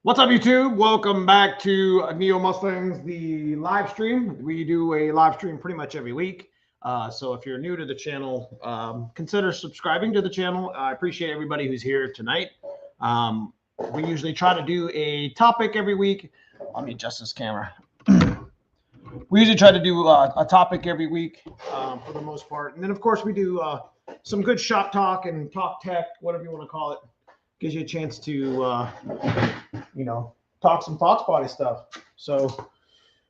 What's up, YouTube? Welcome back to Neo Mustangs, the live stream. We do a live stream pretty much every week. So if you're new to the channel, consider subscribing to the channel. I appreciate everybody who's here tonight. We usually try to do a topic every week. Let me adjust this camera. We usually try to do a topic every week for the most part. And then, of course, we do some good shop talk and talk tech, whatever you want to call it. Gives you a chance to, talk some FOXBODY stuff. So, give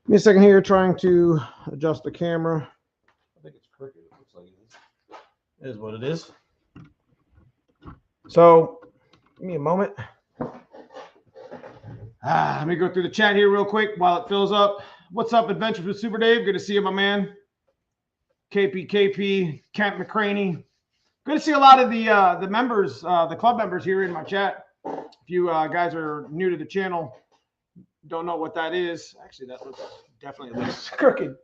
me a second here, trying to adjust the camera. I think it's crooked. It looks like it is what it is. So, give me a moment. Let me go through the chat here real quick while it fills up. What's up, Adventures with Super Dave? Good to see you, my man. KP, Kent McCraney. Good to see a lot of the members, the club members here in my chat. If you guys are new to the channel, don't know what that is. Actually, that definitely looks crooked.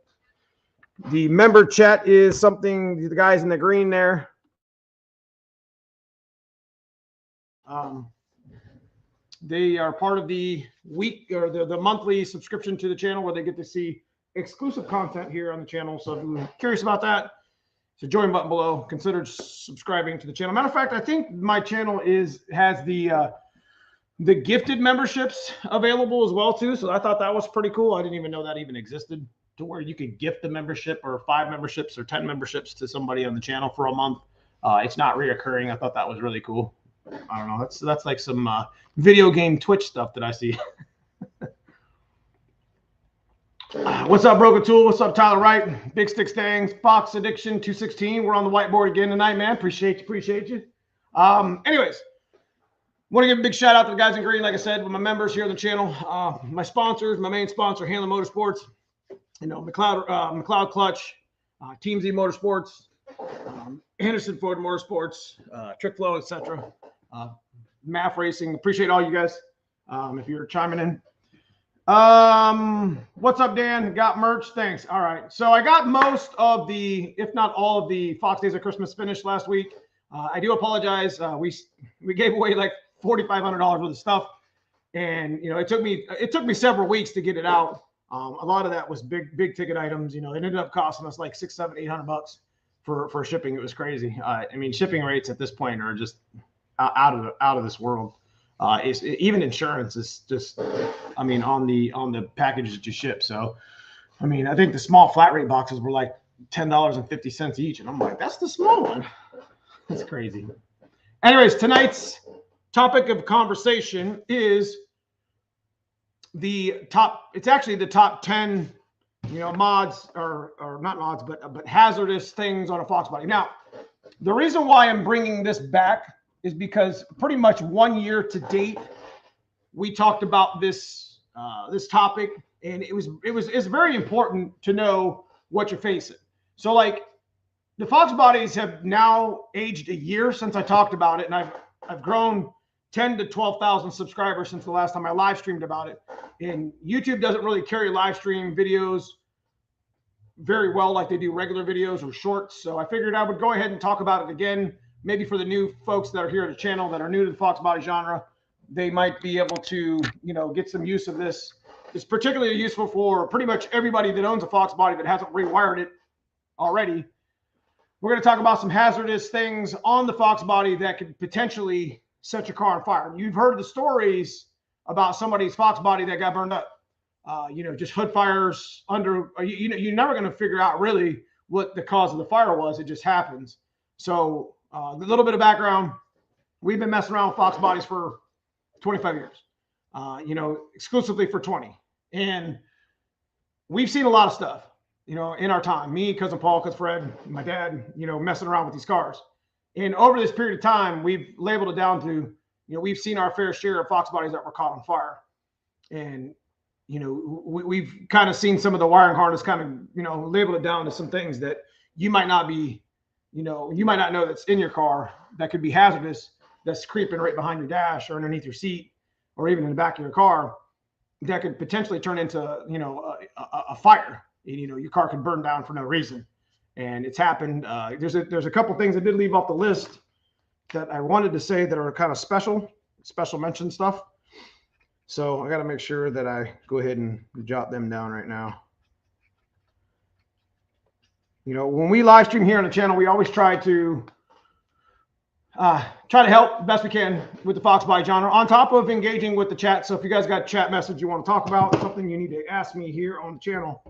The member chat is something, the guys in the green there. They are part of the week or the monthly subscription to the channel where they get to see exclusive content here on the channel. So if you're curious about that, the join button below. Consider subscribing to the channel. Matter of fact, I think my channel has the gifted memberships available as well too. So I thought that was pretty cool. I didn't even know that even existed, to where you could gift the membership or 5 memberships or 10 memberships to somebody on the channel for a month. It's not reoccurring. I thought that was really cool. I don't know. That's like some video game Twitch stuff that I see. What's up, Broken Tool? What's up, Tyler Wright? Big Stick Stangs, Fox Addiction 216. We're on the whiteboard again tonight, man. Appreciate you. Anyways, want to give a big shout out to the guys in green. Like I said, with my members here on the channel, my sponsors, my main sponsor, Hanlon Motorsports, McLeod Clutch, Team Z Motorsports, Anderson Ford Motorsports, Trick Flow, etc. MAF Racing. Appreciate all you guys. If you're chiming in. What's up, Dan? Got merch? Thanks. All right. So I got most of the, if not all of the Fox Days of Christmas finished last week. I do apologize. We gave away like $4,500 worth of stuff, and it took me several weeks to get it out. A lot of that was big ticket items. It ended up costing us like $600, $700, $800 for shipping. It was crazy. I mean, shipping rates at this point are just out of this world. Even insurance is just, I mean, on the package that you ship. So, I mean, I think the small flat rate boxes were like $10.50 each, and I'm like, that's the small one. That's crazy. Anyways, tonight's topic of conversation is it's actually the top 10, mods or not mods, but hazardous things on a FOXBODY. Now, the reason why I'm bringing this back is because pretty much 1 year to date, we talked about this topic, and it's very important to know what you're facing. So, like, the FOXBODYs have now aged a year since I talked about it, and I've grown 10 to 12,000 subscribers since the last time I live streamed about it. And YouTube doesn't really carry live stream videos very well like they do regular videos or shorts. So I figured I would go ahead and talk about it again. Maybe for the new folks that are here at the channel that are new to the FOXBODY genre, they might be able to, get some use of this. It's particularly useful for pretty much everybody that owns a FOXBODY that hasn't rewired it already. We're going to talk about some hazardous things on the FOXBODY that could potentially set your car on fire. You've heard the stories about somebody's FOXBODY that got burned up. Just hood fires under. You're never going to figure out really what the cause of the fire was. It just happens. So a little bit of background. We've been messing around with FOXBODYs for 25 years, exclusively for 20. And we've seen a lot of stuff, in our time. Me, Cousin Paul, Cousin Fred, my dad, messing around with these cars. And over this period of time, we've labeled it down to, we've seen our fair share of FOXBODYs that were caught on fire. And, we've kind of seen some of the wiring harness kind of, labeled it down to some things that you might not be, you might not know that's in your car that could be hazardous, that's creeping right behind your dash or underneath your seat or even in the back of your car that could potentially turn into, a fire. Your car could burn down for no reason. And it's happened. There's a couple things I did leave off the list that I wanted to say that are kind of special mention stuff. So I got to make sure that I go ahead and jot them down right now. You know, when we live stream here on the channel, we always try to help the best we can with the Fox Body genre, on top of engaging with the chat. So if you guys got a chat message you want to talk about, something you need to ask me here on the channel,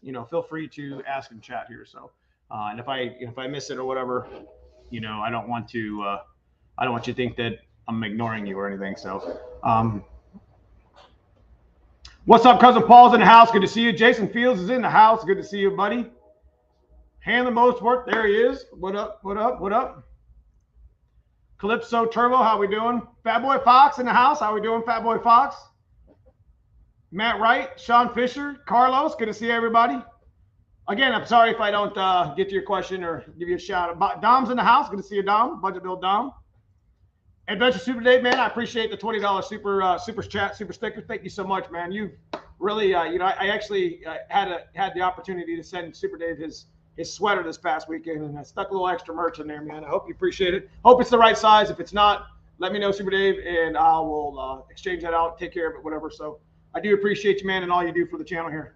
you know, feel free to ask in chat here. So, and if I miss it or whatever, you know, I don't want you to think that I'm ignoring you or anything. So, what's up, cousin Paul's in the house? Good to see you. Jason Fields is in the house. Good to see you, buddy. Handler Motorsport, there he is. What up? What up? What up? Calypso Turbo, how we doing? Fat Boy Fox in the house. How we doing, Fat Boy Fox? Matt Wright, Sean Fisher, Carlos, good to see everybody. Again, I'm sorry if I don't get to your question or give you a shout out. Dom's in the house. Good to see you, Dom. Budget Bill Dom. Adventure Super Dave, man, I appreciate the $20 super chat, super sticker. Thank you so much, man. You really, you know, I actually had the opportunity to send Super Dave his sweater this past weekend, and I stuck a little extra merch in there, man. I hope you appreciate it. Hope it's the right size. If it's not, let me know, Super Dave, and I will exchange that out, take care of it, whatever. So I do appreciate you, man, and all you do for the channel here.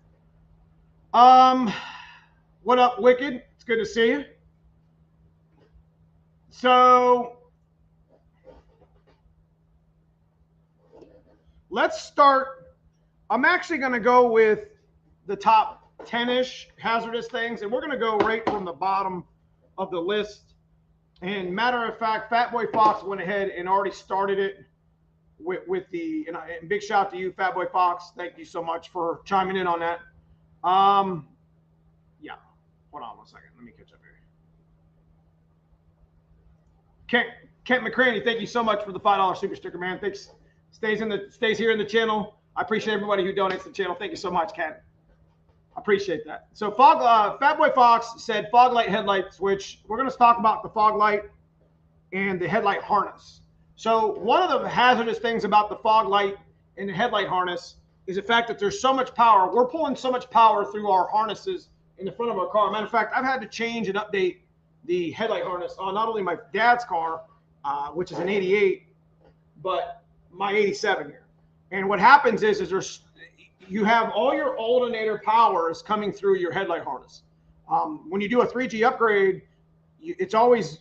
What up, Wicked? It's good to see you. So let's start. I'm actually going to go with the top 10-ish hazardous things, and we're going to go right from the bottom of the list. And matter of fact, Fat Boy Fox went ahead and already started it with the, and big shout out to you, Fat Boy Fox. Thank you so much for chiming in on that. Yeah, hold on one second. Let me catch up here. Kent McCraney, thank you so much for the $5 super sticker, man. Thanks. Stays here in the channel. I appreciate everybody who donates to the channel. Thank you so much, Kent. I appreciate that. So Fat Boy Fox said fog light headlight switch. We're going to talk about the fog light and the headlight harness. So one of the hazardous things about the fog light and the headlight harness is the fact that there's so much power. We're pulling so much power through our harnesses in the front of our car. Matter of fact, I've had to change and update the headlight harness on not only my dad's car, which is an 88, but my 87 here. And what happens is you have all your alternator powers coming through your headlight harness. When you do a 3G upgrade, it's always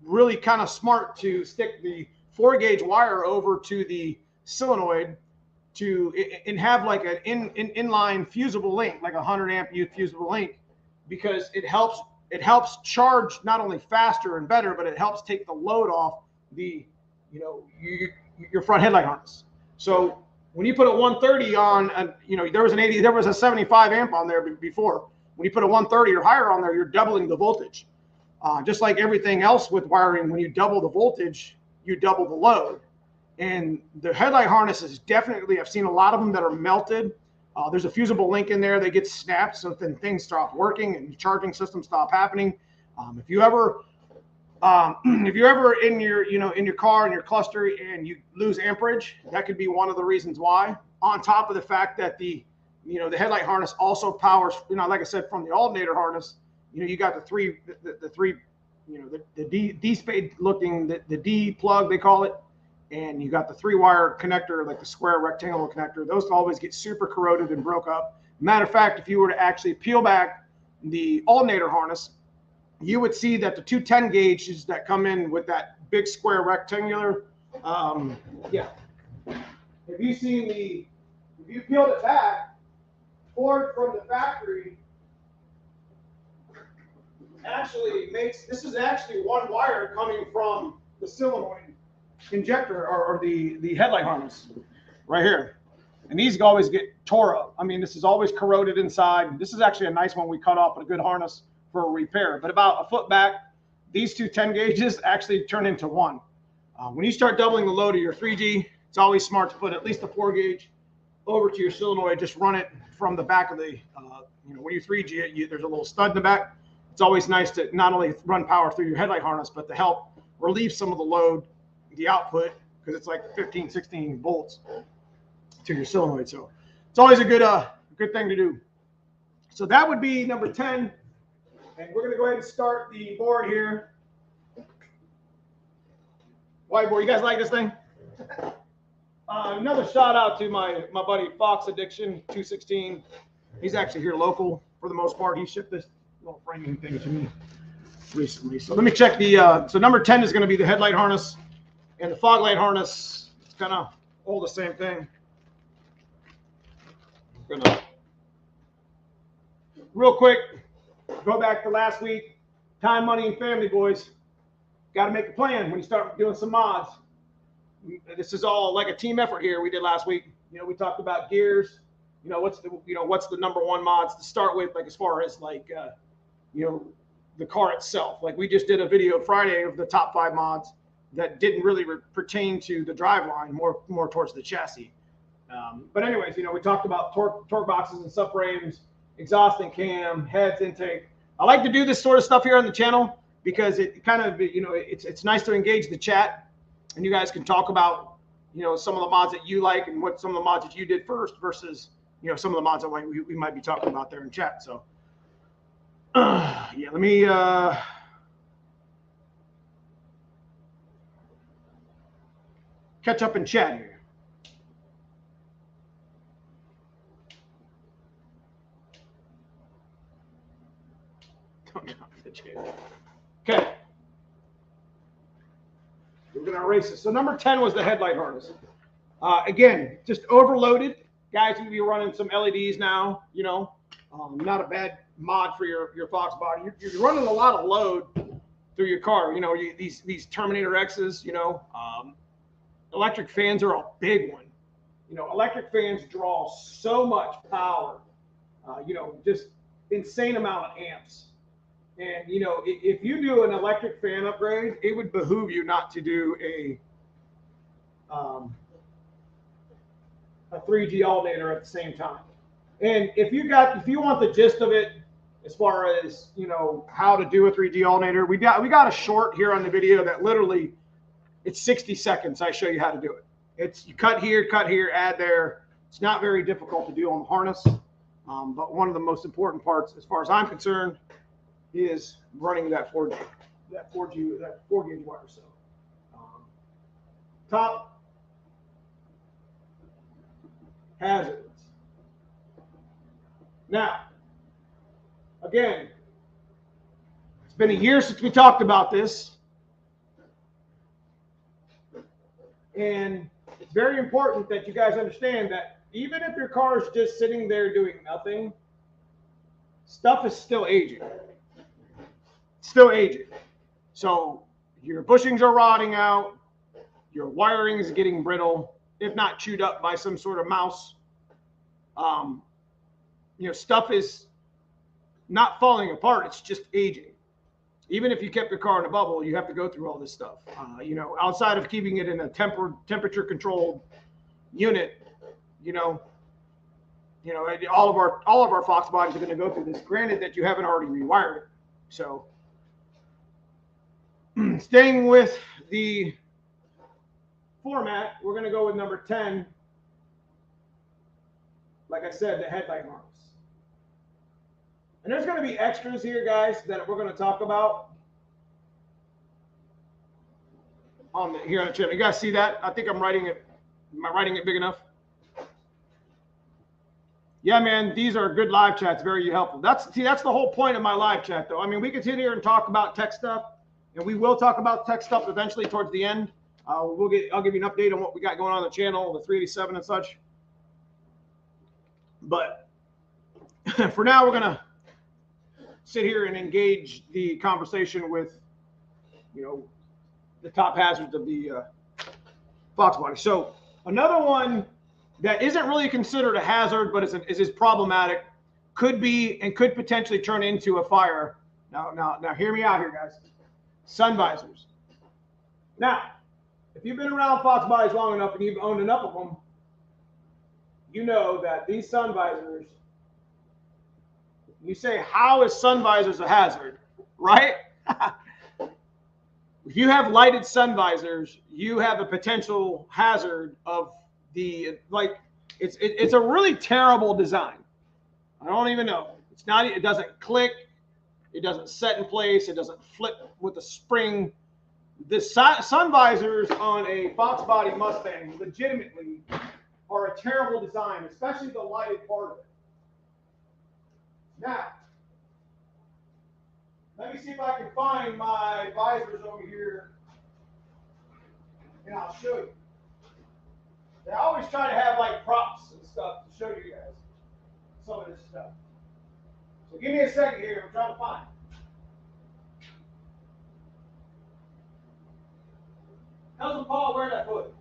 really kind of smart to stick the 4-gauge wire over to the solenoid and have like an inline fusible link, like a 100 amp fusible link, because it helps charge not only faster and better, but it helps take the load off the, your front headlight harness. So when you put a 130 on, there was a 75 amp on there before. When you put a 130 or higher on there, you're doubling the voltage. Just like everything else with wiring, when you double the voltage, you double the load. And the headlight harness is definitely, I've seen a lot of them that are melted. There's a fusible link in there. They get snapped, so then things stop working and the charging systems stop happening. If you ever in your car, in your cluster, and you lose amperage, that could be one of the reasons why. On top of the fact that the headlight harness also powers, like I said, from the alternator harness, you got the three, the D-spade looking, the D plug, they call it. And you got the 3-wire connector, like the square rectangular connector. Those always get super corroded and broke up. Matter of fact, if you were to actually peel back the alternator harness, you would see that the 210 gauges that come in with that big square rectangular, if you peeled it back, Ford from the factory actually this is actually one wire coming from the solenoid injector or the headlight harness right here. And these always get tore up. I mean, this is always corroded inside. This is actually a nice one we cut off with a good harness for a repair. But about a foot back, these two 10 gauges actually turn into one. When you start doubling the load of your 3G, it's always smart to put at least a 4-gauge over to your solenoid. Just run it from the back of the, when you 3G it, there's a little stud in the back. It's always nice to not only run power through your headlight harness, but to help relieve some of the load, the output, because it's like 15, 16 volts to your solenoid. So it's always a good thing to do. So that would be number 10. And we're going to go ahead and start the board here. Whiteboard, you guys like this thing? Another shout out to my buddy Fox Addiction 216. He's actually here local for the most part. He shipped this little framing thing to me recently. So let me check the. So number 10 is going to be the headlight harness, and the fog light harness. It's kind of all the same thing. I'm gonna real quick go back to last week. Time, money, and family, boys. Got to make a plan when you start doing some mods. This is all like a team effort here. We did last week. You know, we talked about gears. You know, what's the number one mods to start with, like as far as like you know, the car itself. Like we just did a video Friday of the top 5 mods that didn't really pertain to the driveline, more towards the chassis. But anyways, you know, we talked about torque boxes and subframes, exhaust and cam, heads, intake. I like to do this sort of stuff here on the channel because it kind of, you know, it's nice to engage the chat. And you guys can talk about, you know, some of the mods that you like and what some of the mods that you did first versus, you know, some of the mods that we might be talking about there in chat. So, yeah, let me catch up in chat here. Don't drop the chair. Okay. We're going to erase this. So number 10 was the headlight harness. Again, just overloaded. Guys, you'll be running some LEDs now, you know. Not a bad mod for your Fox body. You're running a lot of load through your car. You know, these Terminator X's, you know. Electric fans are a big one. You know, electric fans draw so much power. You know, just insane amount of amps. And, you know, if you do an electric fan upgrade, it would behoove you not to do a 3G alternator at the same time. And if you want the gist of it, as far as, you know, how to do a 3G alternator, we got a short here on the video that literally, it's 60 seconds. I show you how to do it. It's you cut here, add there. It's not very difficult to do on the harness. But one of the most important parts, as far as I'm concerned, is running that 4 gauge wire. So top hazards. Now, again, it's been a year since we talked about this, and it's very important that you guys understand that even if your car is just sitting there doing nothing, stuff is still aging. Still aging. So your bushings are rotting out, your wiring is getting brittle, if not chewed up by some sort of mouse. You know, stuff is not falling apart, it's just aging. Even if you kept your car in a bubble, you have to go through all this stuff. You know, outside of keeping it in a temperature controlled unit, you know, all of our Fox bodies are going to go through this. Granted that you haven't already rewired it. So staying with the format, we're going to go with number 10. Like I said, the headlight harness. And there's going to be extras here, guys, that we're going to talk about here on the channel. You guys see that? I think I'm writing it. Am I writing it big enough? Yeah, man, these are good live chats, very helpful. That's the whole point of my live chat, though. I mean, we can sit here and talk about tech stuff, and we will talk about tech stuff eventually towards the end. I'll give you an update on what we got going on the channel, the 387 and such. But for now, we're gonna sit here and engage the conversation with, you know, the top hazards of the Fox body. So another one that isn't really considered a hazard, but is problematic, could be and could potentially turn into a fire. Now, hear me out here, guys. Sun visors. Now, if you've been around Fox bodies long enough and you've owned enough of them, you know that these sun visors, you say, how is sun visors a hazard, right? If you have lighted sun visors, you have a potential hazard of it's a really terrible design. I don't even know. It doesn't click. It doesn't set in place. It doesn't flip with the spring. The sun visors on a FOXBODY Mustang legitimately are a terrible design, especially the lighted part of it. Now, let me see if I can find my visors over here, and I'll show you. I always try to have like props and stuff to show you guys some of this stuff. So give me a second here. I'm trying to find it. Cousin Paul, where'd I put it?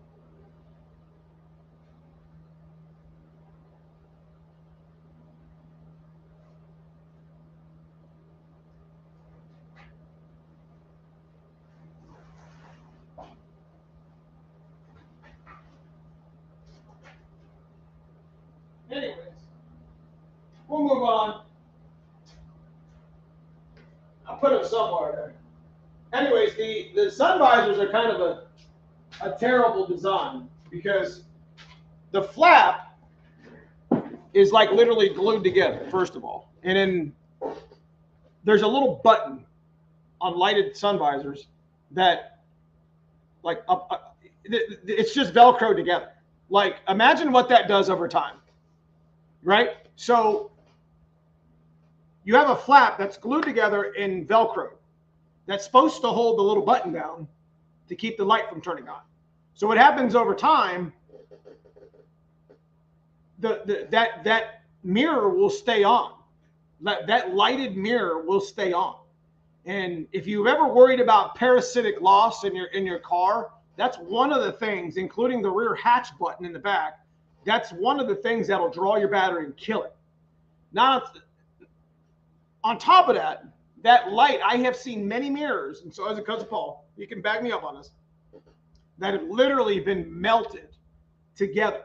Anyways, we'll move on. I'll put them somewhere there. Anyways, the sun visors are kind of a terrible design because the flap is like literally glued together, first of all. And then there's a little button on lighted sun visors that like it's just Velcro together. Like imagine what that does over time, right? So you have a flap that's glued together in Velcro that's supposed to hold the little button down to keep the light from turning on. So what happens over time, that mirror will stay on. That lighted mirror will stay on. And if you've ever worried about parasitic loss in your car, that's one of the things, including the rear hatch button in the back, that's one of the things that'll draw your battery and kill it. Now, on top of that, that light, I have seen many mirrors, and so as a cousin Paul, you can back me up on this, that have literally been melted together.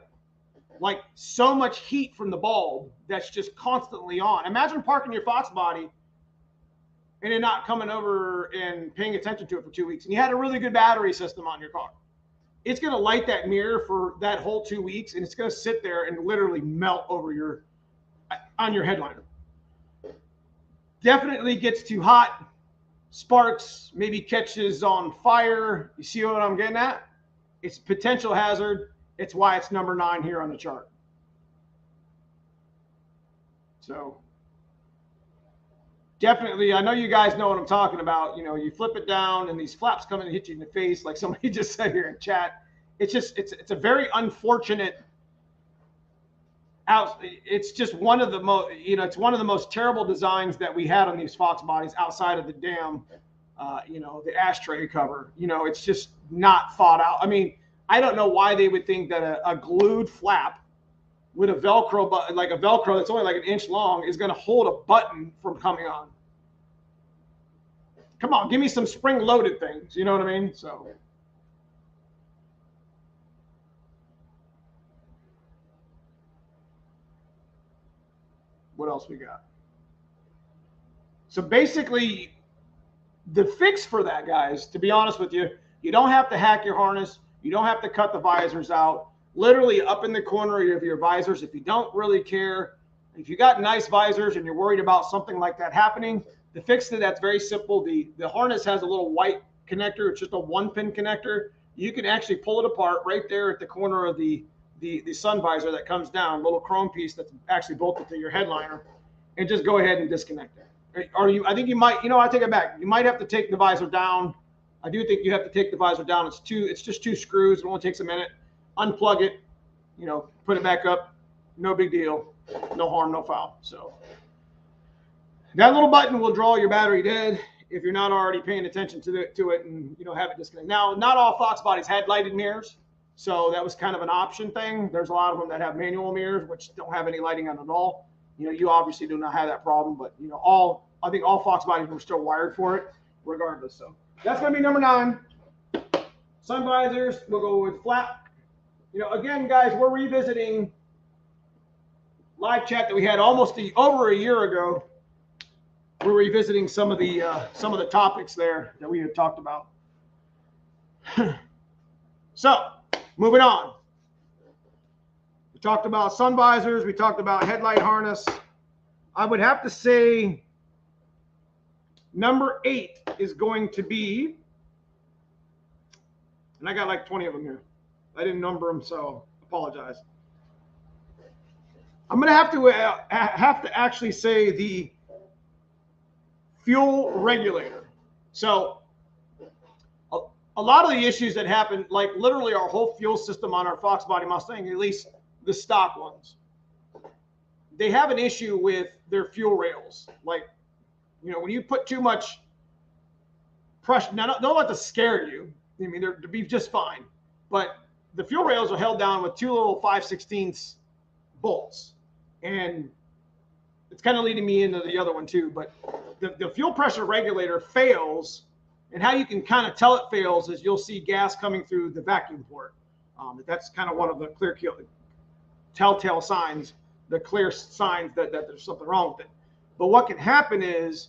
Like so much heat from the bulb that's just constantly on. Imagine parking your FOXBODY and it not coming over and paying attention to it for 2 weeks. And you had a really good battery system on your car. It's going to light that mirror for that whole 2 weeks, and it's going to sit there and literally melt over on your headliner. Definitely gets too hot, sparks, maybe catches on fire. You see what I'm getting at? It's a potential hazard. It's why it's number 9 here on the chart. So definitely, I know you guys know what I'm talking about. You know, you flip it down and these flaps come in and hit you in the face, like somebody just said here in chat. It's just, it's a very unfortunate it's just one of the most, you know, it's one of the most terrible designs that we had on these FOXBODYs outside of the damn, you know, the ashtray cover. You know, it's just not thought out. I mean, I don't know why they would think that a glued flap with a Velcro button, like a Velcro that's only like an inch long, is going to hold a button from coming on. Come on, give me some spring-loaded things. You know what I mean? So. What else we got? So basically, the fix for that, guys, to be honest with you, you don't have to hack your harness. You don't have to cut the visors out. Literally up in the corner of your visors, if you don't really care, if you got nice visors and you're worried about something like that happening, the fix to that's very simple. The harness has a little white connector. It's just a 1-pin connector. You can actually pull it apart right there at the corner of the sun visor that comes down, little chrome piece that's actually bolted to your headliner, and just go ahead and disconnect it. Or I think you might, you know, I take it back. You might have to take the visor down. I do think you have to take the visor down. It's just 2 screws. It only takes a minute. Unplug it, you know, put it back up. No big deal. No harm, no foul. So that little button will draw your battery dead if you're not already paying attention to it and, you know, have it disconnect. Now, not all FOXBODYs had lighted mirrors. So that was kind of an option thing. There's a lot of them that have manual mirrors, which don't have any lighting on at all. You know, you obviously do not have that problem, but, you know, I think all FOXBODYs were still wired for it regardless. So that's going to be number 9. Sun visors, we'll go with flap. You know, again, guys, we're revisiting live chat that we had almost over a year ago. We're revisiting some of the topics there that we had talked about. So, moving on. We talked about sun visors. We talked about headlight harness. I would have to say number 8 is going to be And I got like 20 of them here. I didn't number them, so apologize. I'm going to have to actually say the fuel regulator. So a lot of the issues that happen, like literally our whole fuel system on our FOXBODY Mustang, at least the stock ones, they have an issue with their fuel rails. Like, you know, when you put too much pressure, now don't let this scare you. I mean, they're to be just fine, but the fuel rails are held down with two little 5/16 bolts, and it's kind of leading me into the other one too. But the fuel pressure regulator fails, and how you can kind of tell it fails is you'll see gas coming through the vacuum port. That's kind of one of the clear telltale signs, the clear signs that there's something wrong with it. But what can happen is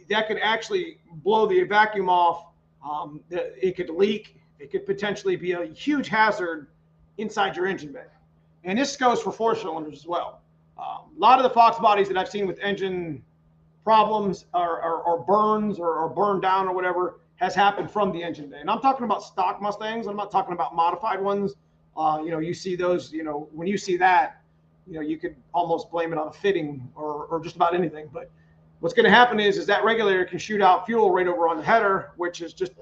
that could actually blow the vacuum off. It could leak. It could potentially be a huge hazard inside your engine bay. And this goes for 4-cylinders as well. A lot of the Fox bodies that I've seen with engine problems or burns or burned down or whatever has happened from the engine bay. And I'm talking about stock Mustangs. I'm not talking about modified ones. You know, you see those, you know, when you see that, you know, you could almost blame it on a fitting or just about anything. But what's going to happen is that regulator can shoot out fuel right over on the header, which is just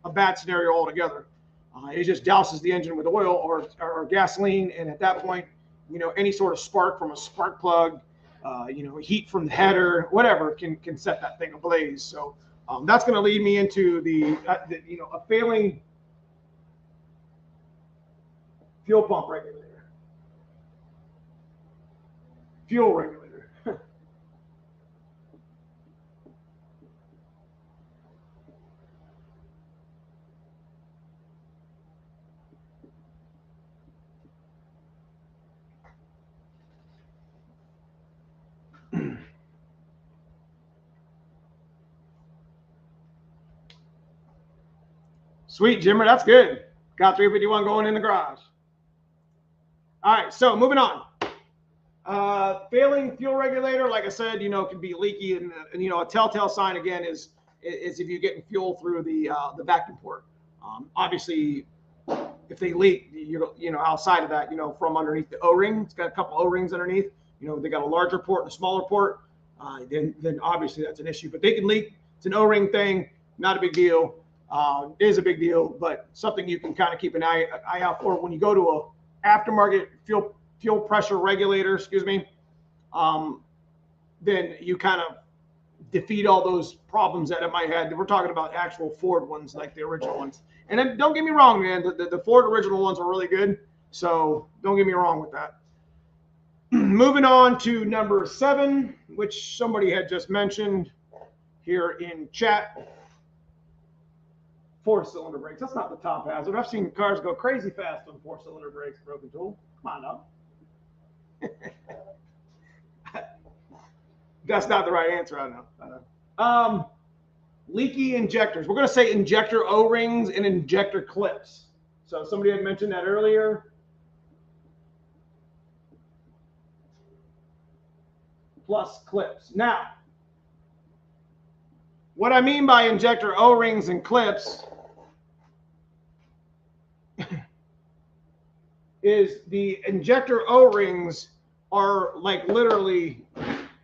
a bad scenario altogether. It just douses the engine with oil or gasoline, and at that point, you know, any sort of spark from a spark plug, you know, heat from the header, whatever, can set that thing ablaze. So that's going to lead me into the you know, a failing fuel pump regulator, fuel regulator. Sweet, Jimmer, that's good. Got 351 going in the garage. All right, so moving on. Failing fuel regulator, like I said, you know, can be leaky, and you know, a telltale sign again is if you're getting fuel through the vacuum port. Obviously, if they leak, you know, outside of that, you know, from underneath the O-ring, it's got a couple O-rings underneath. You know, they got a larger port and a smaller port. Then obviously that's an issue. But they can leak. It's an O-ring thing, not a big deal. It is a big deal, but something you can kind of keep an eye out for when you go to a aftermarket fuel pressure regulator, excuse me. Then you kind of defeat all those problems that it might have. We're talking about actual Ford ones, like the original ones. And then don't get me wrong, man, the Ford original ones are really good. So don't get me wrong with that. Moving on to number 7, which somebody had just mentioned here in chat. 4-cylinder brakes. That's not the top hazard. I've seen cars go crazy fast on 4-cylinder brakes, broken tool. Come on now. That's not the right answer, I know. Leaky injectors. We're going to say injector O-rings and injector clips. So somebody had mentioned that earlier. Plus clips. Now, what I mean by injector O-rings and clips is the injector O-rings are like literally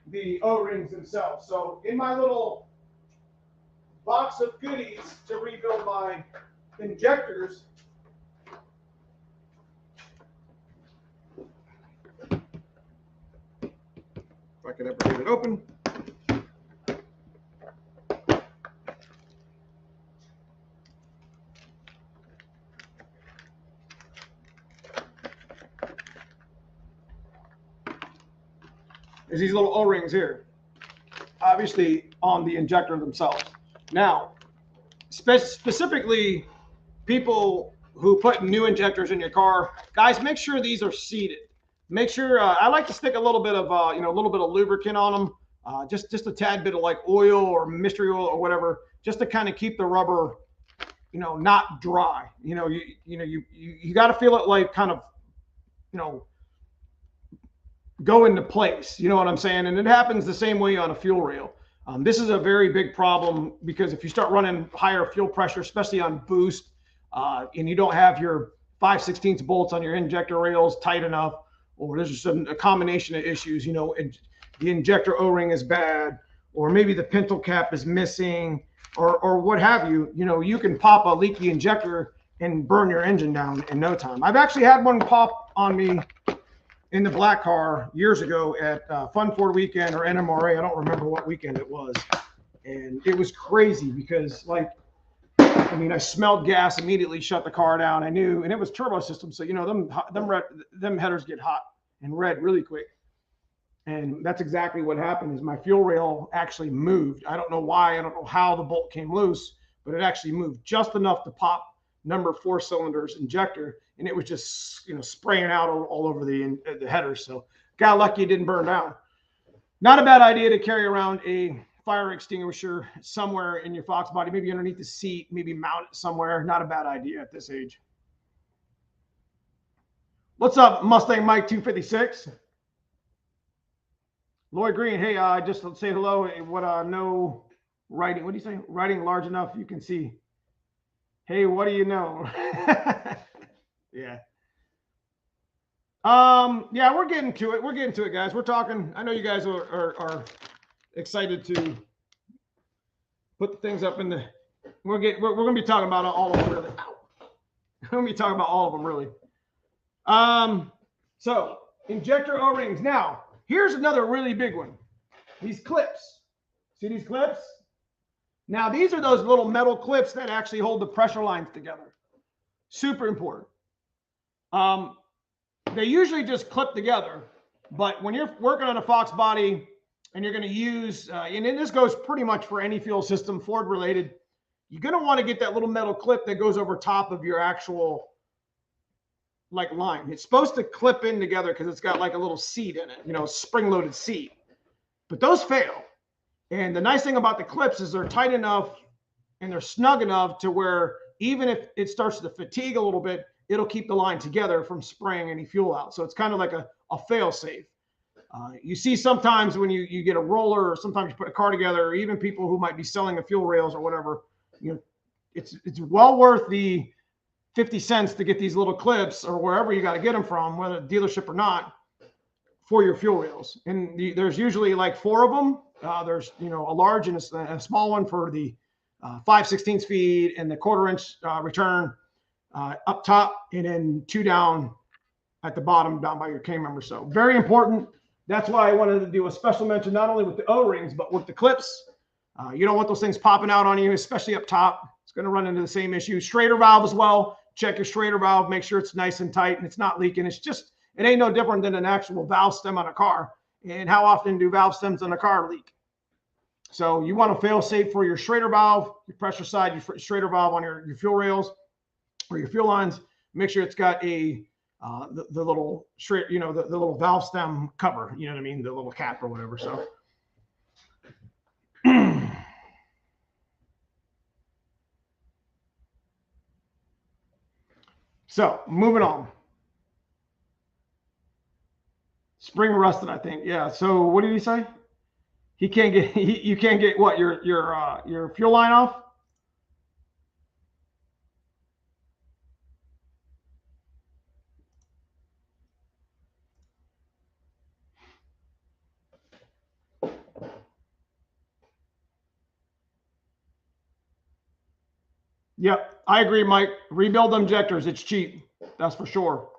the O-rings themselves. So in my little box of goodies to rebuild my injectors, if I could ever get it open. Is these little O-rings here, obviously on the injector themselves. Now, specifically people who put new injectors in your car, guys, make sure these are seated. Make sure, I like to stick a little bit of, you know, a little bit of lubricant on them, just a tad bit of like oil or mystery oil or whatever, just to kind of keep the rubber, you know, not dry. You know, you got to feel it like kind of, you know, go into place, you know what I'm saying? And it happens the same way on a fuel rail. This is a very big problem because if you start running higher fuel pressure, especially on boost, and you don't have your 5/16 bolts on your injector rails tight enough, or there's just a combination of issues, you know, the injector O-ring is bad, or maybe the pintle cap is missing, or what have you, you know, you can pop a leaky injector and burn your engine down in no time. I've actually had one pop on me in the black car years ago at Fun Ford weekend or NMRA. I don't remember what weekend it was. And it was crazy because, like, I mean, I smelled gas, immediately shut the car down. I knew, and it was turbo system. So, you know, them headers get hot and red really quick. And that's exactly what happened is my fuel rail actually moved. I don't know why. I don't know how the bolt came loose, but it actually moved just enough to pop number 4 cylinders injector. And it was just, you know, spraying out all over the headers. So got lucky it didn't burn down. Not a bad idea to carry around a fire extinguisher somewhere in your Fox body, maybe underneath the seat, maybe mount it somewhere. Not a bad idea at this age. What's up, Mustang Mike 256? Lloyd Green, hey, just say hello. What no writing? What do you say? Writing large enough you can see. Hey, what do you know? Yeah. Yeah, we're getting to it. We're getting to it, guys. We're talking. I know you guys are excited to put the things up in the. We're gonna be talking about all of them really. We're gonna be talking about all of them really. So injector O-rings now. Here's another really big one. These clips. See these clips? Now, these are those little metal clips that actually hold the pressure lines together. Super important. They usually just clip together, but when you're working on a Fox body and you're going to use, and this goes pretty much for any fuel system, Ford related, you're going to want to get that little metal clip that goes over top of your actual like line. It's supposed to clip in together because it's got like a little seat in it, you know, spring-loaded seat. But those fail. And the nice thing about the clips is they're tight enough and they're snug enough to where even if it starts to fatigue a little bit, it'll keep the line together from spraying any fuel out. So it's kind of like a fail-safe. You see sometimes when you get a roller, or sometimes you put a car together, or even people who might be selling a fuel rails or whatever, you know, it's well worth the 50 cents to get these little clips or wherever you got to get them from, whether dealership or not, for your fuel rails. And there's usually like 4 of them. There's, you know, a large and a small one for the 5/16 feed and the 1/4 inch return up top, and then 2 down at the bottom, down by your K member. So very important. That's why I wanted to do a special mention, not only with the O-rings, but with the clips. You don't want those things popping out on you, especially up top. It's going to run into the same issue. Straighter valve as well. Check your straighter valve. Make sure it's nice and tight and it's not leaking. It's just, it ain't no different than an actual valve stem on a car. And how often do valve stems on a car leak? So you want to fail safe for your straighter valve, your pressure side, your straighter valve on your fuel rails or your fuel lines. Make sure it's got a the little straight, you know, the little valve stem cover, you know what I mean, the little cap or whatever. So so moving on. Spring rusted, I think. Yeah. So what did he say? He can't get. You can't get what, your fuel line off. Yep, I agree, Mike. Rebuild the injectors. It's cheap. That's for sure.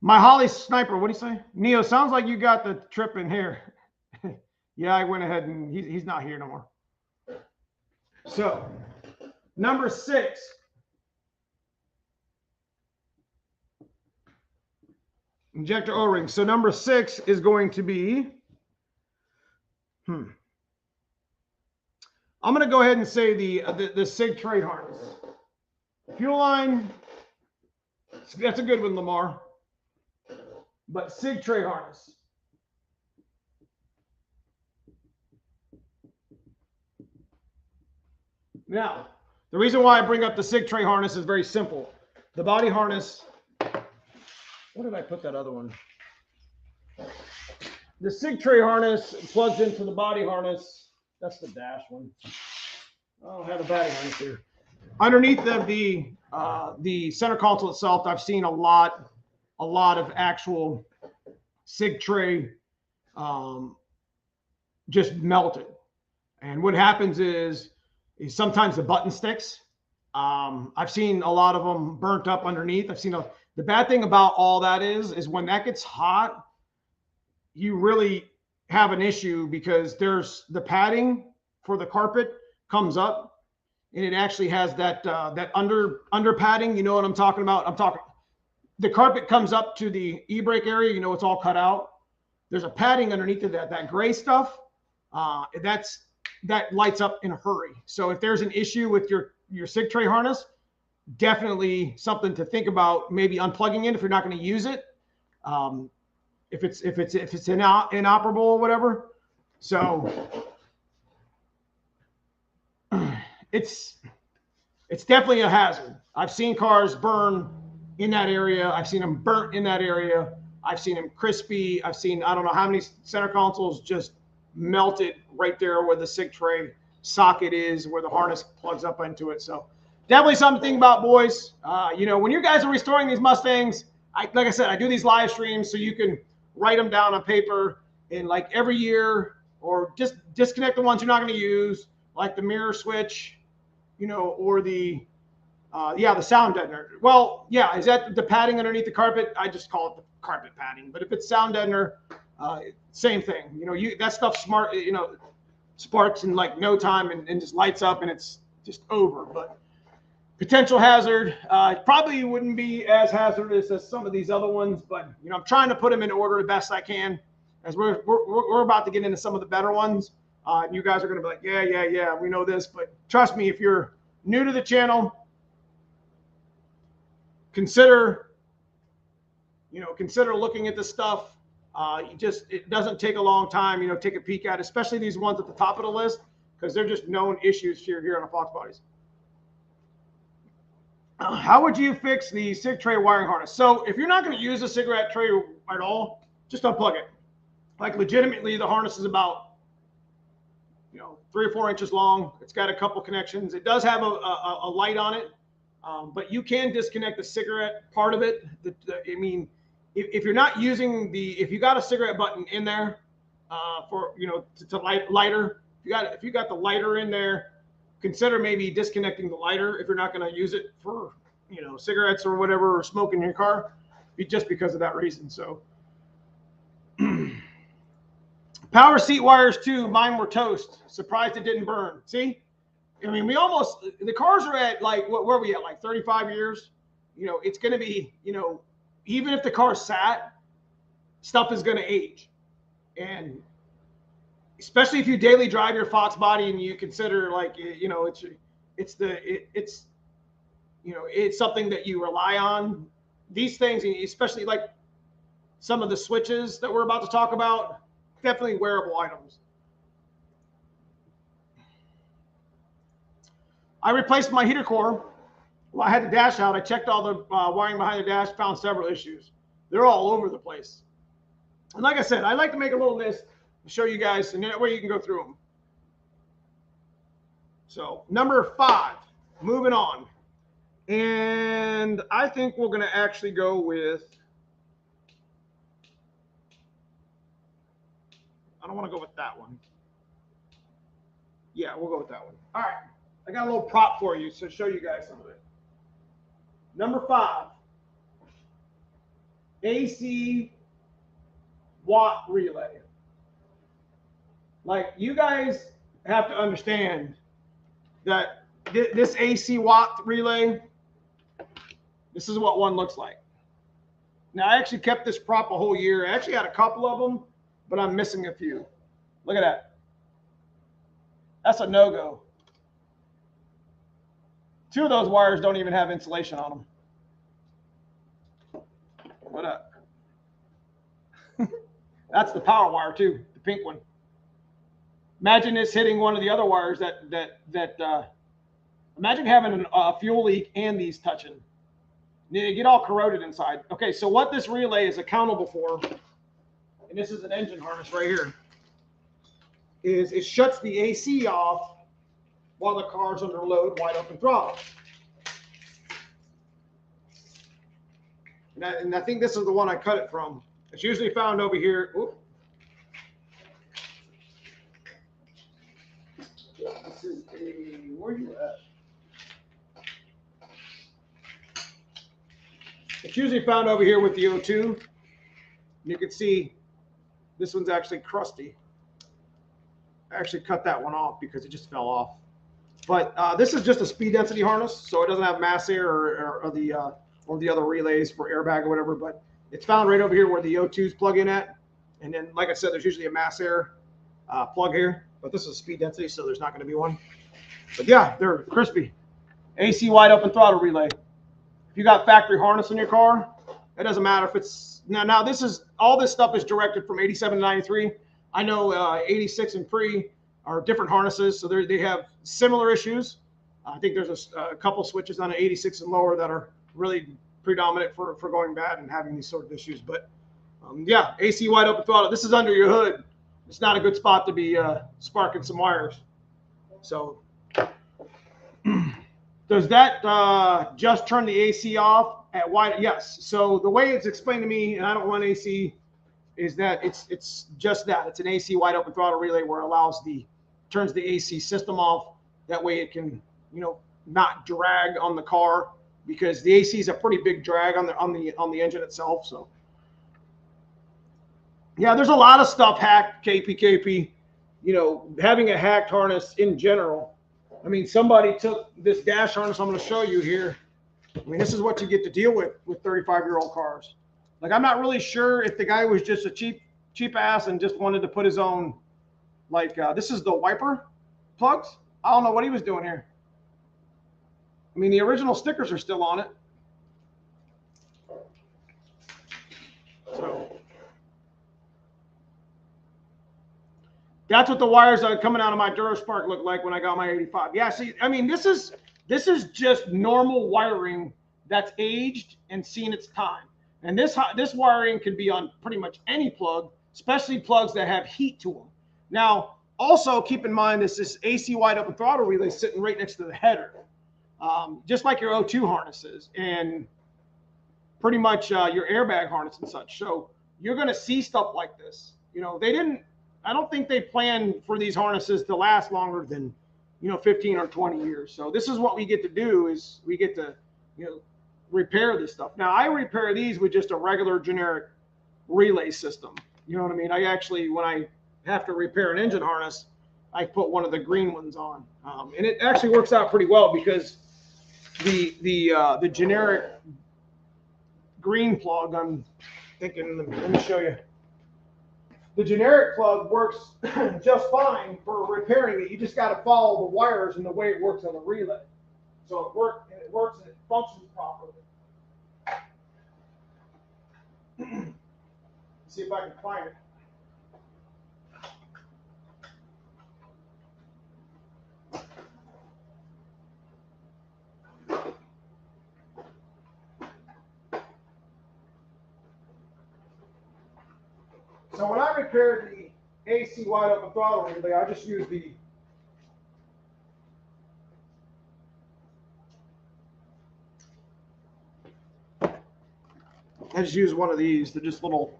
My Holly Sniper, what do you say? Neo, sounds like you got the trip in here. Yeah, I went ahead and he's not here no more. So, number 6. Injector O-ring. So number 6 is going to be, I'm going to go ahead and say the SIG trade harness. Fuel line, that's a good one, Lamar. But SIG tray harness. Now, the reason why I bring up the SIG tray harness is very simple. The body harness, where did I put that other one? The SIG tray harness plugs into the body harness. That's the dash one. I'll have the batting right here. Underneath the center console itself, I've seen a lot of actual sig tray just melted. And what happens is sometimes the button sticks. I've seen a lot of them burnt up underneath. The bad thing about all that is when that gets hot, you really have an issue because there's the padding for the carpet comes up, and it actually has that that under padding. You know what I'm talking about? The carpet comes up to the e-brake area. You know, it's all cut out. There's a padding underneath of that gray stuff. That lights up in a hurry. So if there's an issue with your sig tray harness, definitely something to think about. Maybe unplugging it if you're not going to use it. If it's inoperable or whatever. So it's definitely a hazard. I've seen cars burn in that area. I've seen them burnt in that area. I've seen them crispy. I've seen, I don't know how many center consoles just melted right there where the sig tray socket is, where the harness plugs up into it. So definitely something to think about, boys. You know, when you guys are restoring these Mustangs, like I said, I do these live streams so you can write them down on paper, and like every year, or just disconnect the ones you're not going to use, like the mirror switch, you know, or the sound deadener. Well, yeah, is that the padding underneath the carpet? I just call it the carpet padding. But if it's sound deadener, same thing. You know, that stuff sparks in like no time and just lights up, and it's just over. But potential hazard, probably wouldn't be as hazardous as some of these other ones, but you know, I'm trying to put them in order the best I can, as we're about to get into some of the better ones. And you guys are going to be like, yeah, we know this, but trust me, if you're new to the channel, consider looking at this stuff. It doesn't take a long time, you know, take a peek at it, especially these ones at the top of the list, because they're just known issues here on the Fox Bodies. How would you fix the sig tray wiring harness? So if you're not going to use a cigarette tray at all, just unplug it. Like legitimately, the harness is about, you know, 3 or 4 inches long. It's got a couple connections. It does have a light on it, but you can disconnect the cigarette part of it. I mean, if you're not using if you got a cigarette button in there for, you know, to light lighter, if you got the lighter in there, consider maybe disconnecting the lighter if you're not going to use it for, you know, cigarettes or whatever, or smoke in your car, just because of that reason. So power seat wires too, mine were toast. Surprised it didn't burn. See, I mean, the cars are at like, where are we at, like 35 years? You know, it's going to be, you know, even if the car sat, stuff is going to age. And especially if you daily drive your Fox body and you consider, like, you know, it's you know, it's something that you rely on. These things, especially like some of the switches that we're about to talk about, definitely wearable items. I replaced my heater core. Well, I had the dash out. I checked all the wiring behind the dash, found several issues. They're all over the place. And like I said, I like to make a little list to show you guys, and that way you can go through them. So number 5, moving on. And I think we're going to actually go with, I don't want to go with that one. Yeah, we'll go with that one. All right. I got a little prop for you to show you guys some of it. Number 5, AC watt relay. Like, you guys have to understand that this AC watt relay, this is what one looks like. Now, I actually kept this prop a whole year. I actually had a couple of them, but I'm missing a few. Look at that. That's a no-go. 2 of those wires don't even have insulation on them. What up? That's the power wire too, the pink one. Imagine this hitting one of the other wires imagine having a fuel leak and these touching. They get all corroded inside. Okay, so what this relay is accountable for, and this is an engine harness right here, is it shuts the AC off while the car's under load, wide open throttle. And I think this is the one I cut it from. It's usually found over here. Ooh. This is where are you at? It's usually found over here with the O2. You can see this one's actually crusty. I actually cut that one off because it just fell off. But this is just a speed density harness, so it doesn't have mass air or the other relays for airbag or whatever. But it's found right over here where the O2s plug in at. And then, like I said, there's usually a mass air plug here. But this is speed density, so there's not going to be one. But yeah, they're crispy. AC wide open throttle relay. If you got factory harness in your car, it doesn't matter if it's now this is all this stuff is directed from 87 to 93. I know 86 and pre are different harnesses, so they have similar issues. I think there's a couple switches on an 86 and lower that are really predominant for going bad and having these sort of issues. But yeah, AC wide open throttle. This is under your hood. It's not a good spot to be sparking some wires. So does that just turn the AC off at wide? Yes. So the way it's explained to me, and I don't run AC, is that it's just that. It's an AC wide open throttle relay where it turns the AC system off. That way it can, not drag on the car, because the AC is a pretty big drag on the engine itself. So yeah, there's a lot of stuff hacked, KP. Having a hacked harness in general. I mean, somebody took this dash harness I'm going to show you here. I mean, this is what you get to deal with 35-year-old cars. Like, I'm not really sure if the guy was just a cheap ass and just wanted to put his own, this is the wiper plugs. I don't know what he was doing here. I mean, the original stickers are still on it. So that's what the wires that are coming out of my DuraSpark look like when I got my 85. Yeah, see, I mean, this is just normal wiring that's aged and seen its time. And this wiring can be on pretty much any plug, especially plugs that have heat to them. Now, also keep in mind this AC wide open throttle relay sitting right next to the header, just like your O2 harnesses and pretty much your airbag harness and such. So you're going to see stuff like this. I don't think they plan for these harnesses to last longer than, 15 or 20 years. So this is what we get to do is we get to, repair this stuff. Now I repair these with just a regular generic relay system. You know what I mean? I actually, when I have to repair an engine harness, I put one of the green ones on. And it actually works out pretty well because the generic green plug, I'm thinking, let me show you. The generic plug works just fine for repairing it. You just got to follow the wires and the way it works on the relay. So it works and it functions properly. See if I can find it. So when I repaired the AC wide open throttle relay, I just used one of these. They're just little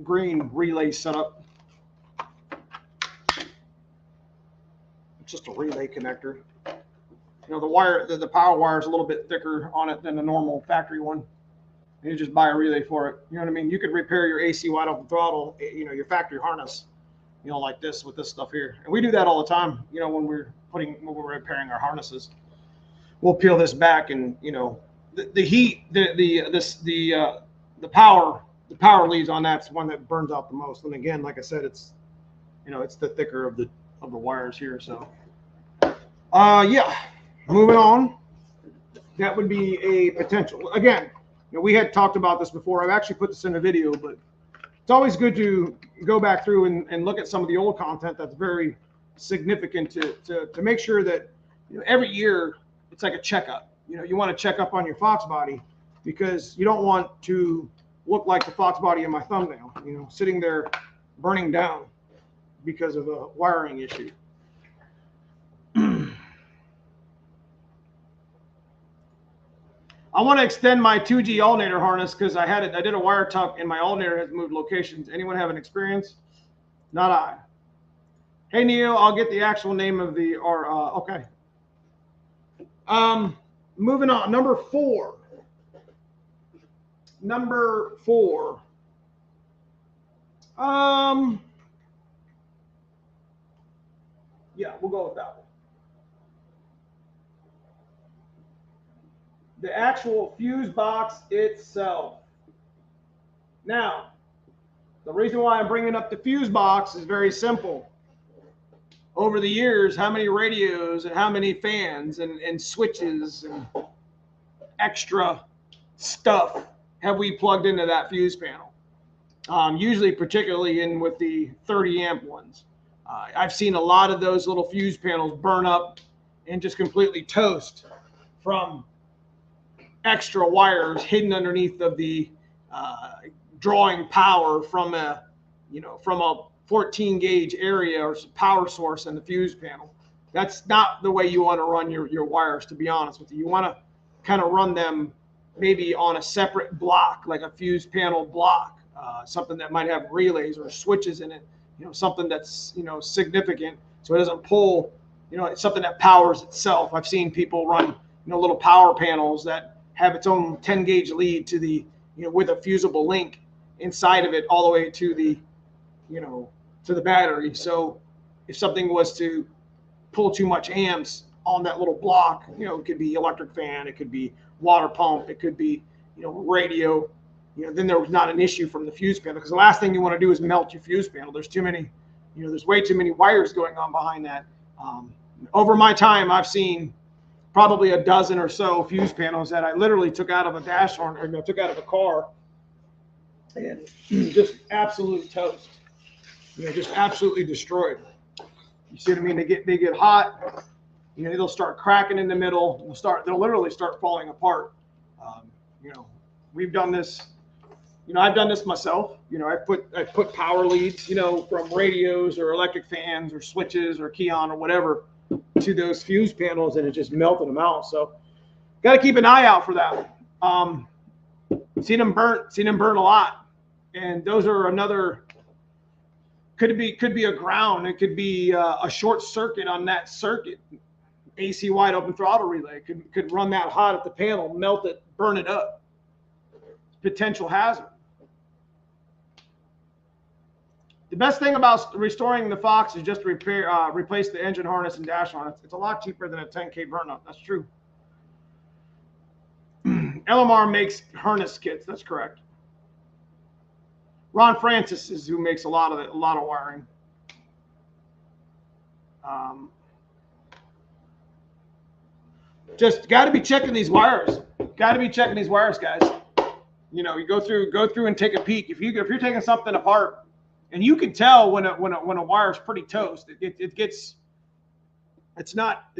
green relay setup. It's just a relay connector. The wire, the power wire is a little bit thicker on it than the normal factory one. And you just buy a relay for it. You know what I mean? You could repair your AC wide open throttle, your factory harness, like this with this stuff here. And we do that all the time. When we're repairing our harnesses, we'll peel this back and the heat, the power leads on that's one that burns out the most. And again, like I said, it's it's the thicker of the wires here. So yeah, moving on. That would be a potential. Again, we had talked about this before. I've actually put this in a video, but it's always good to go back through and look at some of the old content that's very significant to make sure that every year it's like a checkup. You want to check up on your Fox body because you don't want to look like the Fox body in my thumbnail, sitting there burning down because of a wiring issue. I want to extend my 2G alternator harness because I did a wire tuck and my alternator has moved locations. Anyone have an experience? Not I. Hey Neil, I'll get the actual name of the okay. Moving on. Number four. Yeah, we'll go with that one. The actual fuse box itself. Now, the reason why I'm bringing up the fuse box is very simple. Over the years, how many radios and how many fans and switches and extra stuff have we plugged into that fuse panel? Usually, particularly in with the 30 amp ones. I've seen a lot of those little fuse panels burn up and just completely toast from extra wires hidden underneath of the drawing power from a 14 gauge area or power source in the fuse panel. That's not the way you want to run your wires, to be honest with you. You want to kind of run them maybe on a separate block, like a fuse panel block, something that might have relays or switches in it, something that's, significant so it doesn't pull, it's something that powers itself. I've seen people run, little power panels that have its own 10 gauge lead to the, with a fusible link inside of it all the way to the, to the battery. So if something was to pull too much amps on that little block, it could be electric fan, it could be water pump, it could be, radio, then there was not an issue from the fuse panel, because the last thing you want to do is melt your fuse panel. There's too many, there's way too many wires going on behind that. Over my time, I've seen probably a dozen or so fuse panels that I literally took out of a dash horn, or took out of a car, and just absolute toast. Just absolutely destroyed. You see what I mean? They get hot. They'll start cracking in the middle. They'll literally start falling apart. We've done this. I've done this myself. I've put power leads, from radios or electric fans or switches or Keon or whatever to those fuse panels, and it just melted them out. So, got to keep an eye out for that. Seen them burn a lot, and those are another. Could be a ground. It could be a short circuit on that circuit. AC wide open throttle relay could run that hot at the panel, melt it, burn it up. Potential hazard. The best thing about restoring the Fox is just to replace the engine harness and dash harness. It's a lot cheaper than a 10K burn up. That's true. LMR makes harness kits. That's correct. Ron Francis is who makes a lot of wiring. Just got to be checking these wires. Got to be checking these wires, guys. You go through and take a peek. If you're taking something apart, and you can tell when a wire's pretty toast, it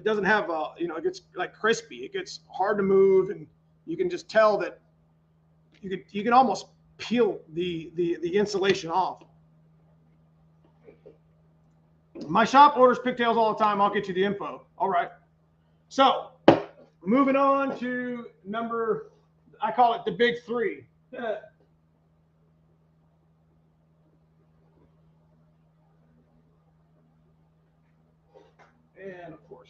doesn't have it gets like crispy. It gets hard to move, and you can just tell that you can almost peel the insulation off. My shop orders pigtails all the time. I'll get you the info. All right. So moving on to I call it the big three. And of course,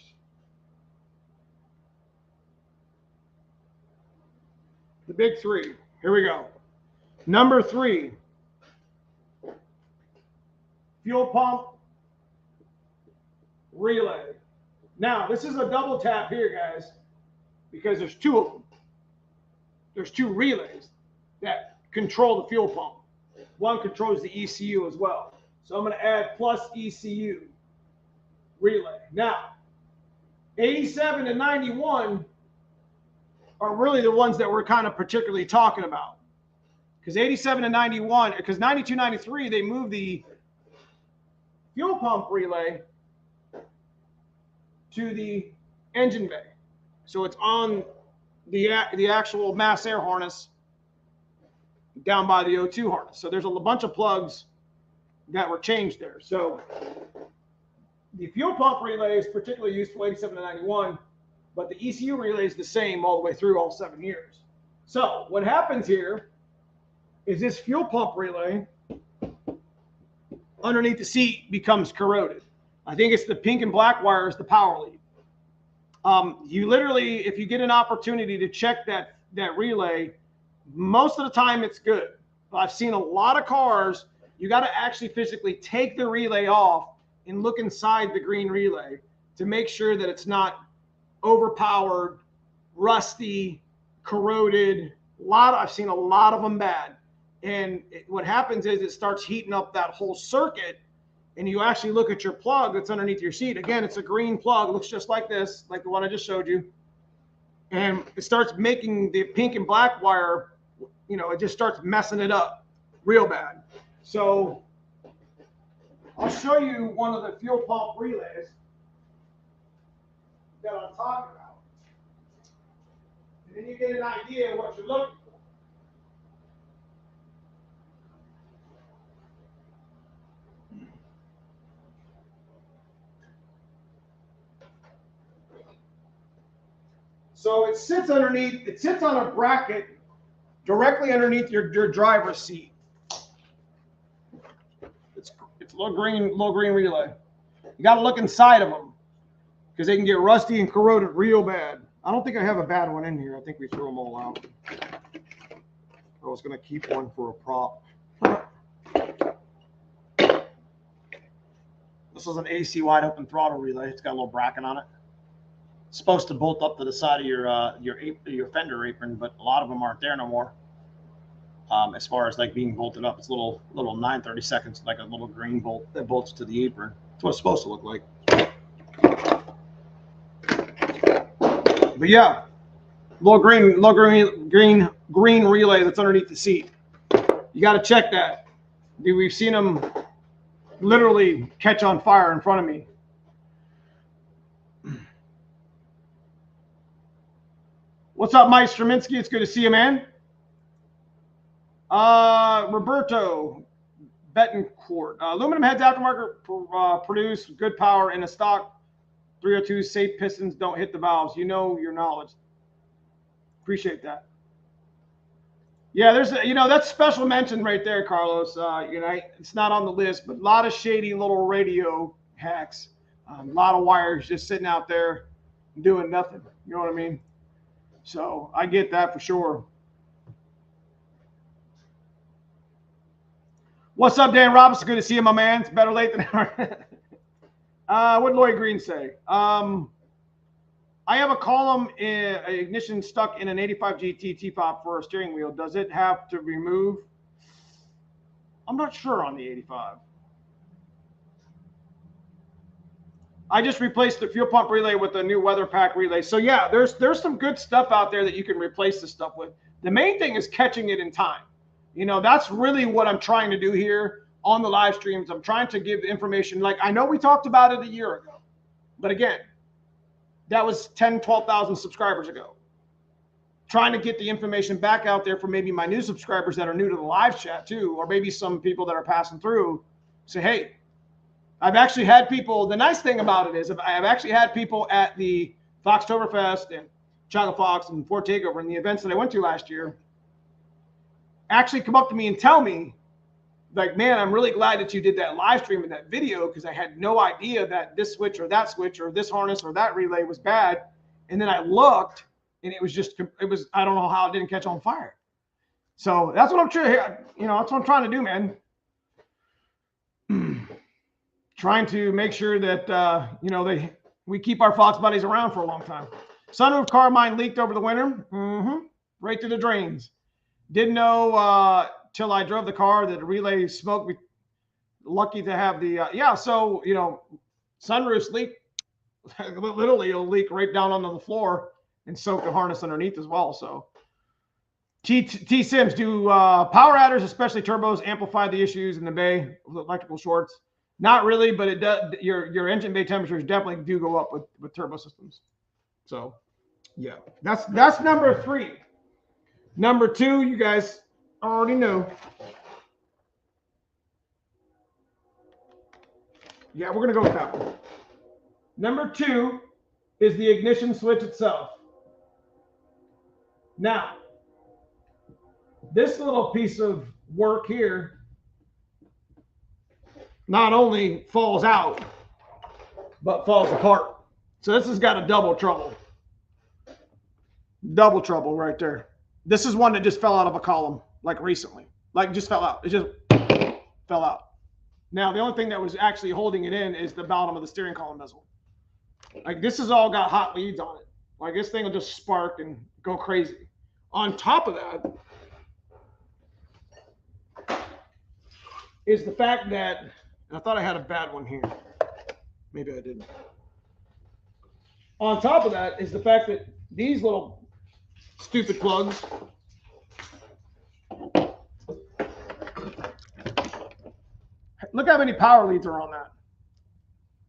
the big three. Here we go. Number 3, fuel pump relay. Now, this is a double tap here, guys, because there's 2 of them. There's 2 relays that control the fuel pump. One controls the ECU as well. So I'm going to add plus ECU relay. Now, 87 and 91 are really the ones that we're kind of particularly talking about. Because 87 and 91, because 92, 93, they moved the fuel pump relay to the engine bay. So it's on the actual mass air harness down by the O2 harness. So there's a bunch of plugs that were changed there. So the fuel pump relay is particularly useful 87 to 91 but the ECU relay is the same all the way through all 7 years. So what happens here is this fuel pump relay underneath the seat becomes corroded. I think it's the pink and black wire is the power lead. You literally, if you get an opportunity to check that relay, most of the time it's good. I've seen a lot of cars, you got to actually physically take the relay off and look inside the green relay to make sure that it's not overpowered, rusty, corroded. I've seen a lot of them bad. And what happens is it starts heating up that whole circuit, and you actually look at your plug that's underneath your seat. Again, it's a green plug. It looks just like this, like the one I just showed you. And it starts making the pink and black wire, you know, it just starts messing it up real bad. So I'll show you one of the fuel pump relays that I'm talking about. And then you get an idea of what you're looking for. So it sits on a bracket directly underneath your driver's seat. It's low green relay. You got to look inside of them because they can get rusty and corroded real bad. I don't think I have a bad one in here. I think we threw them all out. I was going to keep one for a prop. This is an AC wide open throttle relay. It's got a little bracket on it. It's supposed to bolt up to the side of your fender apron, but a lot of them aren't there no more. As far as like being bolted up, it's a little 9/32, like a little green bolt that bolts to the apron. That's what it's supposed to look like. But yeah, little green relay that's underneath the seat. You got to check that. Dude, we've seen them literally catch on fire in front of me. What's up, Mike Straminsky? It's good to see you, man. Roberto Betancourt. Aluminum heads aftermarket produce good power in a stock 302. Safe pistons don't hit the valves. You know your knowledge. Appreciate that. Yeah, there's that's special mention right there, Carlos. It's not on the list, but a lot of shady little radio hacks. A lot of wires just sitting out there doing nothing. You know what I mean? So I get that for sure. What's up, Dan Robinson? Good to see you, my man. It's better late than never. What did Lloyd Green say? I have a column ignition stuck in an 85 GT T-Pop for a steering wheel. Does it have to remove? I'm not sure on the 85. I just replaced the fuel pump relay with a new weather pack relay. So yeah, there's some good stuff out there that you can replace this stuff with. The main thing is catching it in time. You know, that's really what I'm trying to do here on the live streams. I'm trying to give information. Like, I know we talked about it a year ago, but again, that was 10, 12,000 subscribers ago. Trying to get the information back out there for maybe my new subscribers that are new to the live chat too, or maybe some people that are passing through. Say, hey, I've actually had people, the nice thing about it is I've actually had people at the Foxtoberfest and Chicago Fox and Ford Takeover and the events that I went to last year actually come up to me and tell me, like, man, I'm really glad that you did that live stream and that video because I had no idea that this switch or this harness or that relay was bad. And then I looked and it was I don't know how it didn't catch on fire. So that's what I'm trying, that's what I'm trying to do, man. Trying to make sure that, we keep our Fox buddies around for a long time. Sunroof car mine leaked over the winter. Right to the drains. Didn't know till I drove the car that the relay smoke. Lucky to have the so sunroofs leak. Literally, it'll leak right down onto the floor and soak the harness underneath as well. So T Sims, do power adders, especially turbos, amplify the issues in the bay with electrical shorts? Not really, but it does. Your engine bay temperatures definitely do go up with turbo systems. So yeah, that's number 3. Number 2, you guys already know. Yeah, we're going to go with that one. Number 2 is the ignition switch itself. Now, this little piece of work here not only falls out, but falls apart. So this has got a double trouble. Double trouble right there. This is one that just fell out of a column, like recently. Like just fell out. It just fell out. Now, the only thing that was actually holding it in is the bottom of the steering column bezel. Like this has all got hot leads on it. Like this thing will just spark and go crazy. On top of that is the fact that, I thought I had a bad one here. Maybe I didn't. On top of that is the fact that these little stupid plugs look how many power leads are on that.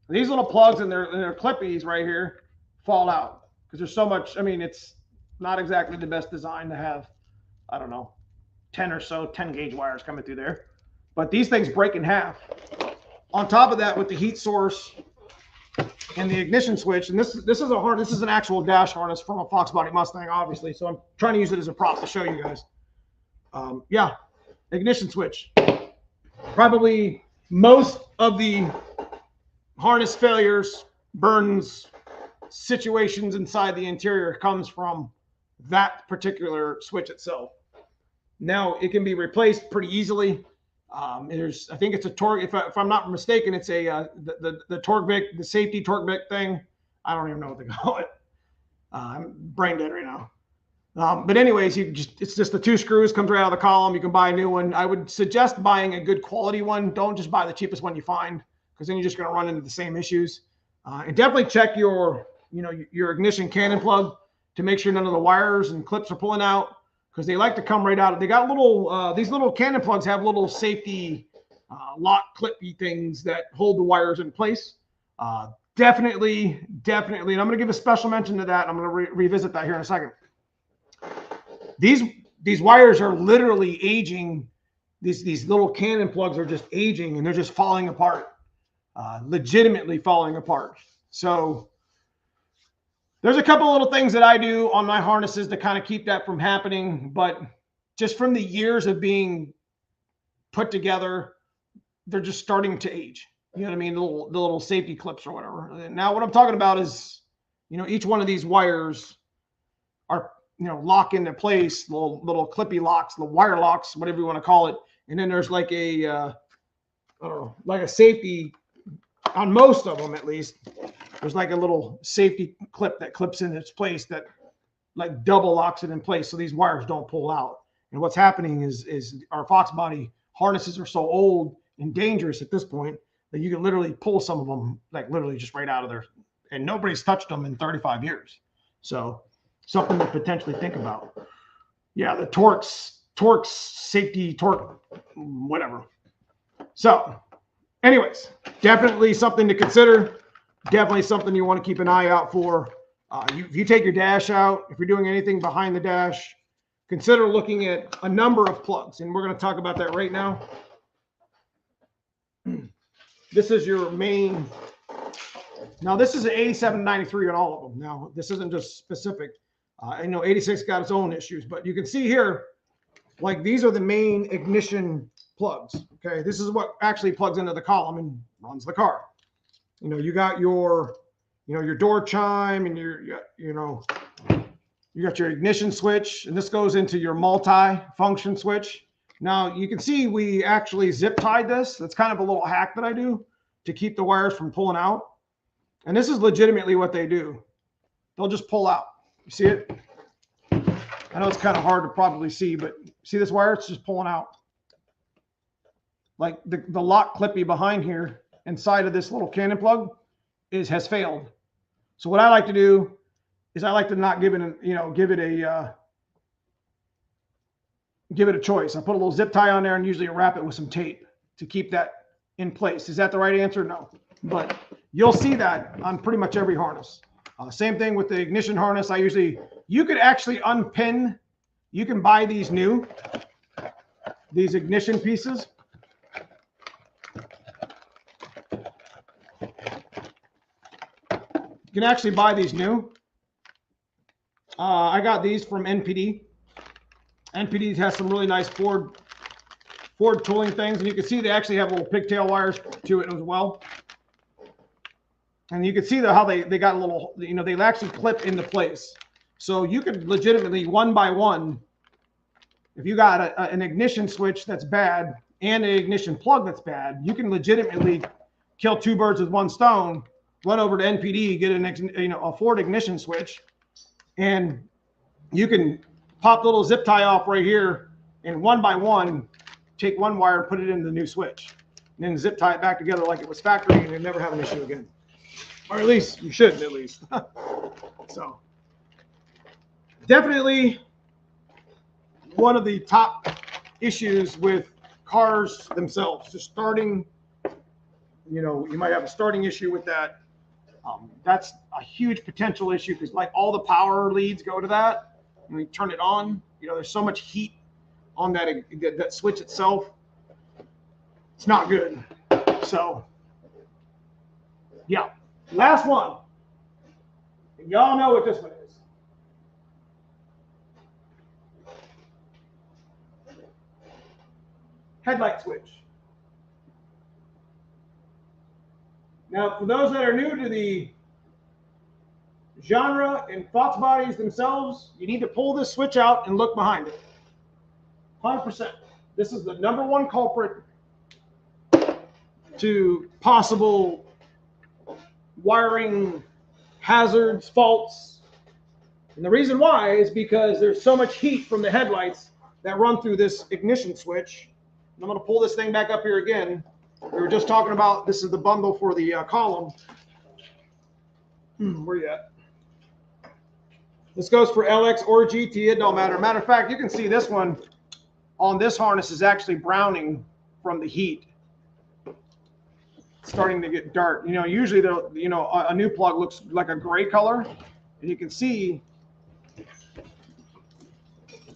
These little plugs and their clippies right here fall out because there's so much. I mean, it's not exactly the best design to have, I don't know, 10 or so 10 gauge wires coming through there. But these things break in half. On top of that, with the heat source and the ignition switch, and this is a harness. This is an actual dash harness from a FOXBODY Mustang, obviously. So I'm trying to use it as a prop to show you guys. Yeah, ignition switch. Probably most of the harness failures, burns, situations inside the interior comes from that particular switch itself. Now it can be replaced pretty easily. I think it's a torque. If I'm not mistaken, it's a the torque bic, the safety torque bic thing. I don't even know what they call it. I'm brain dead right now. But anyways, it's just the 2 screws, comes right out of the column. You can buy a new one. I would suggest buying a good quality one. Don't just buy the cheapest one you find, because then you're just going to run into the same issues. And definitely check your ignition cannon plug to make sure none of the wires and clips are pulling out, because they like to come right out. They got little, these little cannon plugs have little safety lock clippy things that hold the wires in place. Definitely, and I'm going to give a special mention to that. I'm going to revisit that here in a second. These wires are literally aging. These little cannon plugs are just aging, and they're just falling apart, legitimately falling apart. So there's a couple little things that I do on my harnesses to kind of keep that from happening. But just from the years of being put together, they're just starting to age. You know what I mean? The little safety clips or whatever. And now what I'm talking about is, each one of these wires are, lock into place, little clippy locks, the wire locks, whatever you want to call it. And then there's like a, I don't know, like a safety on most of them, at least. There's like a little safety clip that clips in its place that like double locks it in place so these wires don't pull out. And what's happening is our FOXBODY harnesses are so old and dangerous at this point that you can literally pull some of them, like literally just right out of there. And nobody's touched them in 35 years. So something to potentially think about. Yeah, the torques, safety, torque, whatever. So anyways, definitely something to consider. Definitely something you want to keep an eye out for. If you take your dash out, if you're doing anything behind the dash, consider looking at a number of plugs. And we're going to talk about that right now. This is your main. Now, this is an 8793 on all of them. Now, this isn't just specific. I know 86 got its own issues, but you can see here, like these are the main ignition plugs. Okay, this is what actually plugs into the column and runs the car. You got your, your door chime, and you got your ignition switch, and this goes into your multi-function switch. Now you can see we actually zip tied this. That's kind of a little hack that I do to keep the wires from pulling out. And this is legitimately what they do. They'll just pull out. You see it? I know it's kind of hard to probably see, but see this wire? It's just pulling out. Like the lock clippy behind here inside of this little cannon plug has failed. So what I like to do is I like to not give it a choice. I put a little zip tie on there and usually wrap it with some tape to keep that in place. Is that the right answer? No, but you'll see that on pretty much every harness. Same thing with the ignition harness. You could actually unpin. You can buy these ignition pieces. can actually buy these new. I got these from NPD. NPD has some really nice Ford tooling things, and you can see they actually have little pigtail wires to it as well. And you can see how they got a little, they actually clip into place. So you could legitimately, one by one, if you got an ignition switch that's bad and an ignition plug that's bad, you can legitimately kill two birds with one stone. Run over to NPD, get a Ford ignition switch, and you can pop the little zip tie off right here, and one by one, take one wire and put it in the new switch, and then zip tie it back together like it was factory, and you'll never have an issue again. Or at least you shouldn't, at least. So definitely one of the top issues with cars themselves, just starting, you might have a starting issue with that. That's a huge potential issue because like all the power leads go to that. When you turn it on, there's so much heat on that switch itself. It's not good. So yeah, last one. Y'all know what this one is. Headlight switch. Now, for those that are new to the genre and Fox bodies themselves, you need to pull this switch out and look behind it. 100%. This is the #1 culprit to possible wiring hazards, faults. And the reason why is because there's so much heat from the headlights that run through this ignition switch. And I'm going to pull this thing back up here again. We were just talking about, this is the bundle for the column. Where you at? This goes for LX or GT, it don't matter. Matter of fact, you can see this one on this harness is actually browning from the heat. It's starting to get dark. Usually a new plug looks like a gray color, and you can see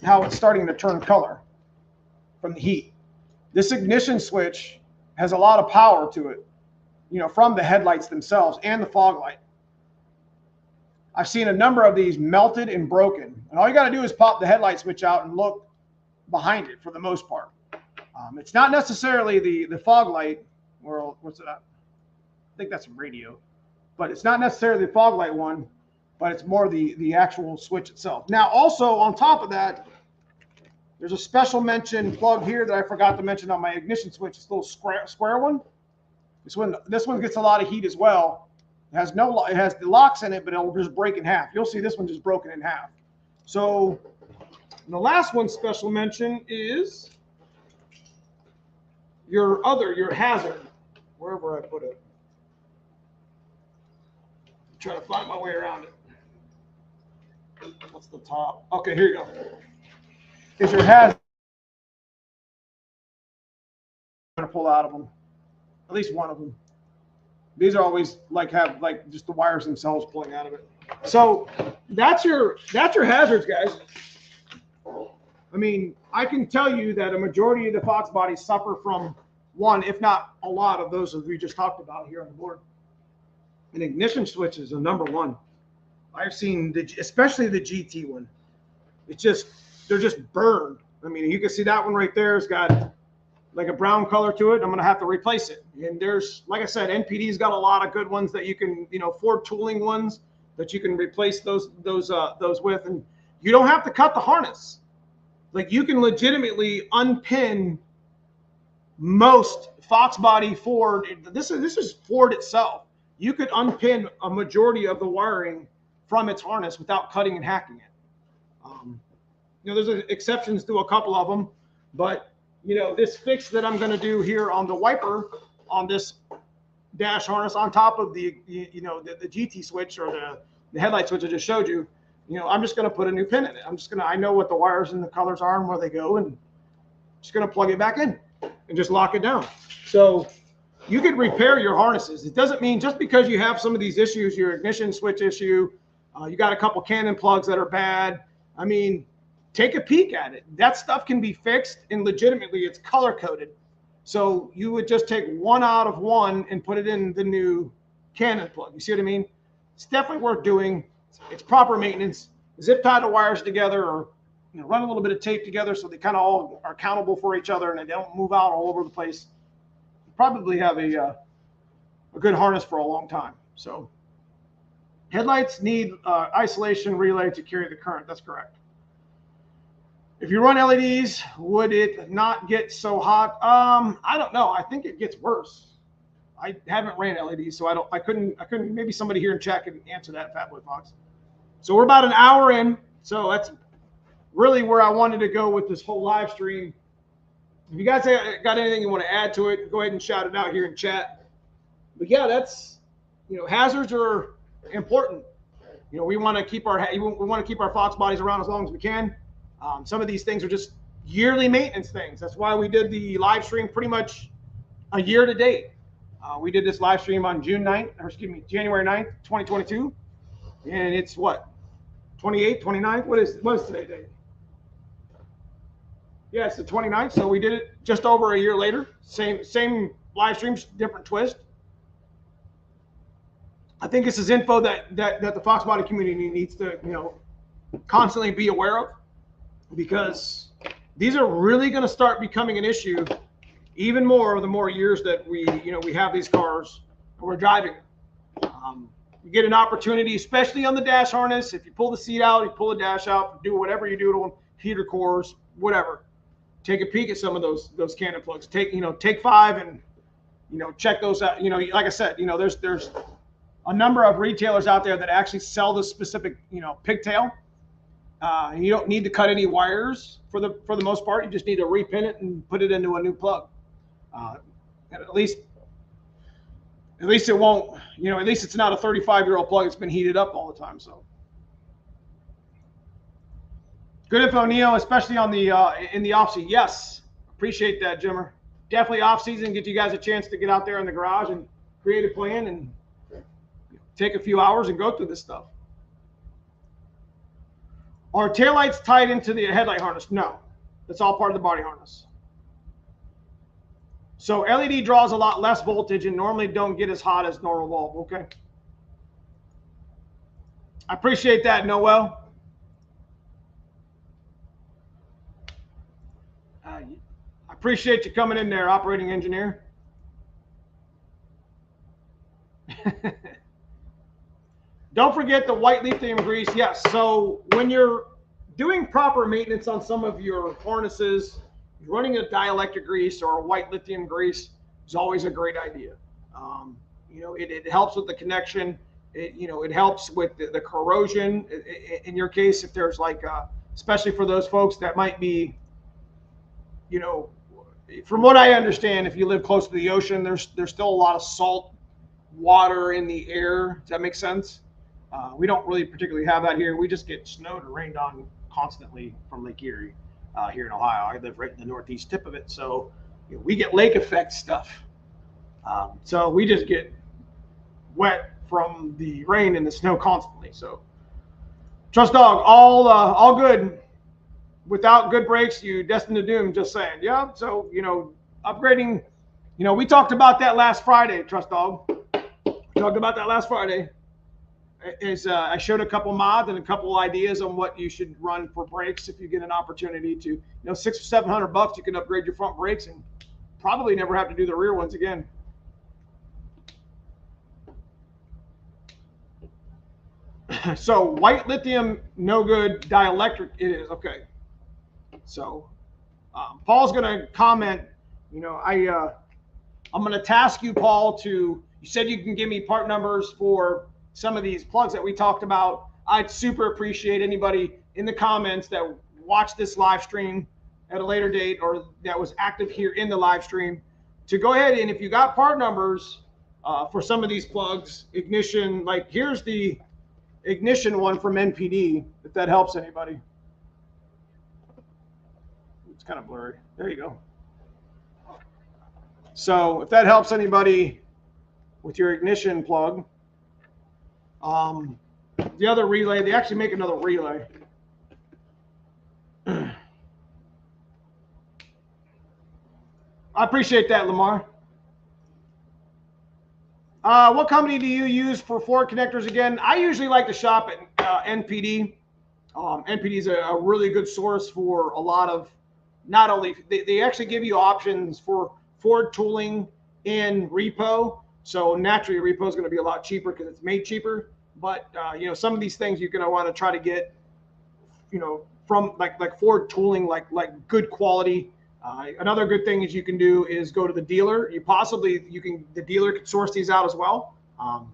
how it's starting to turn color from the heat. This ignition switch has a lot of power to it, from the headlights themselves and the fog light. I've seen a number of these melted and broken, and all you got to do is pop the headlight switch out and look behind it for the most part. It's not necessarily the fog light, or what's that? I think that's a radio, but it's not necessarily the fog light one, but it's more the actual switch itself. Now, also on top of that, there's a special mention plug here that I forgot to mention on my ignition switch. It's a little square one. This one gets a lot of heat as well. It has the locks in it, but it'll just break in half. You'll see this one just broken in half. So the last one special mention is your hazard, wherever I put it. Try to find my way around it. What's the top? Okay, here you go. Is your hazard. I'm going to pull out of them, at least one of them. These are always have just the wires themselves pulling out of it. So that's your hazards, guys. I mean, I can tell you that a majority of the Fox bodies suffer from one, if not a lot of those that we just talked about here on the board. An ignition switch is a #1. I've seen especially the GT one. They're just burned. I mean, you can see that one right there has got like a brown color to it. I'm going to have to replace it. And there's, like I said, NPD's got a lot of good ones that you can, Ford tooling ones that you can replace those with. And you don't have to cut the harness. Like, you can legitimately unpin most Fox body Ford. This is Ford itself. You could unpin a majority of the wiring from its harness without cutting and hacking it. There's exceptions to a couple of them, but this fix that I'm going to do here on the wiper on this dash harness on top of the GT switch or the headlight switch I just showed you, I'm just going to put a new pin in it. I know what the wires and the colors are and where they go, and just going to plug it back in and just lock it down. So you could repair your harnesses. It doesn't mean just because you have some of these issues, your ignition switch issue, you got a couple Cannon plugs that are bad. I mean, take a peek at it. That stuff can be fixed, and legitimately it's color coded. So you would just take one out of one and put it in the new Cannon plug. You see what I mean? It's definitely worth doing. It's proper maintenance. Zip tie the wires together, or run a little bit of tape together so they kind of all are accountable for each other and they don't move out all over the place. You probably have a good harness for a long time. So headlights need isolation relay to carry the current. That's correct. If you run LEDs, would it not get so hot? I don't know. I think it gets worse. I haven't ran LEDs, so I couldn't. Maybe somebody here in chat can answer that, Fatboy Fox. So we're about an hour in. So that's really where I wanted to go with this whole live stream. If you guys got anything you want to add to it, go ahead and shout it out here in chat. But yeah, that's, hazards are important. We want to keep our Fox bodies around as long as we can. Some of these things are just yearly maintenance things. That's why we did the live stream pretty much a year to date. We did this live stream on January 9th, 2022. And it's what? 28th, 29th? What is today's date? Yeah, it's the 29th. So we did it just over a year later. Same live streams, different twist. I think this is info that the Fox body community needs to, constantly be aware of, because these are really going to start becoming an issue even more the more years that we have these cars and we're driving. You get an opportunity, especially on the dash harness. If you pull the seat out, you pull the dash out, do whatever you do to them, heater cores, whatever. Take a peek at some of those cannon plugs. Take 5 and check those out. Like I said, there's a number of retailers out there that actually sell this specific pigtail. You don't need to cut any wires for the most part. You just need to repin it and put it into a new plug. And at least it won't, at least it's not a 35-year-old plug that's been heated up all the time. So good info, Neo, especially on the in the off season. Yes, appreciate that, Jimmer. Definitely off season, get you guys a chance to get out there in the garage and create a plan and take a few hours and go through this stuff. Are taillights tied into the headlight harness? No, that's all part of the body harness. So LED draws a lot less voltage and normally don't get as hot as normal bulb. Okay. I appreciate that, Noel. I appreciate you coming in there, operating engineer. Don't forget the white lithium grease. Yes. So when you're doing proper maintenance on some of your harnesses, running a dielectric grease or a white lithium grease is always a great idea. It helps with the connection. It helps with the corrosion. In your case, if there's especially for those folks that might be, from what I understand, if you live close to the ocean, there's still a lot of salt water in the air. Does that make sense? We don't really particularly have that here. We just get snowed or rained on constantly from Lake Erie here in Ohio. I live right in the northeast tip of it, so we get lake effect stuff. So we just get wet from the rain and the snow constantly. So Trust Dog, all good. Without good brakes, you destined to doom. Just saying. Yeah. So upgrading. We talked about that last Friday. Trust Dog. We talked about that last Friday. I showed a couple mods and a couple ideas on what you should run for brakes if you get an opportunity to. $600 or $700, you can upgrade your front brakes and probably never have to do the rear ones again. So white lithium, no good. Dielectric, it is. Okay. So Paul's going to comment. I'm going to task you, Paul, you said you can give me part numbers for some of these plugs that we talked about. I'd super appreciate anybody in the comments that watched this live stream at a later date or that was active here in the live stream to go ahead and, if you got part numbers for some of these plugs, ignition, here's the ignition one from NPD, if that helps anybody. It's kind of blurry. There you go. So if that helps anybody with your ignition plug, the other relay, they actually make another relay. I appreciate that, Lamar. What company do you use for Ford connectors again? I usually like to shop at NPD. NPD is a really good source for a lot of, not only, they actually give you options for Ford tooling in repo. So naturally, repo is going to be a lot cheaper because it's made cheaper. But some of these things you're going to want to try to get, from like Ford tooling, like good quality. Another good thing is you can do is go to the dealer. The dealer can source these out as well.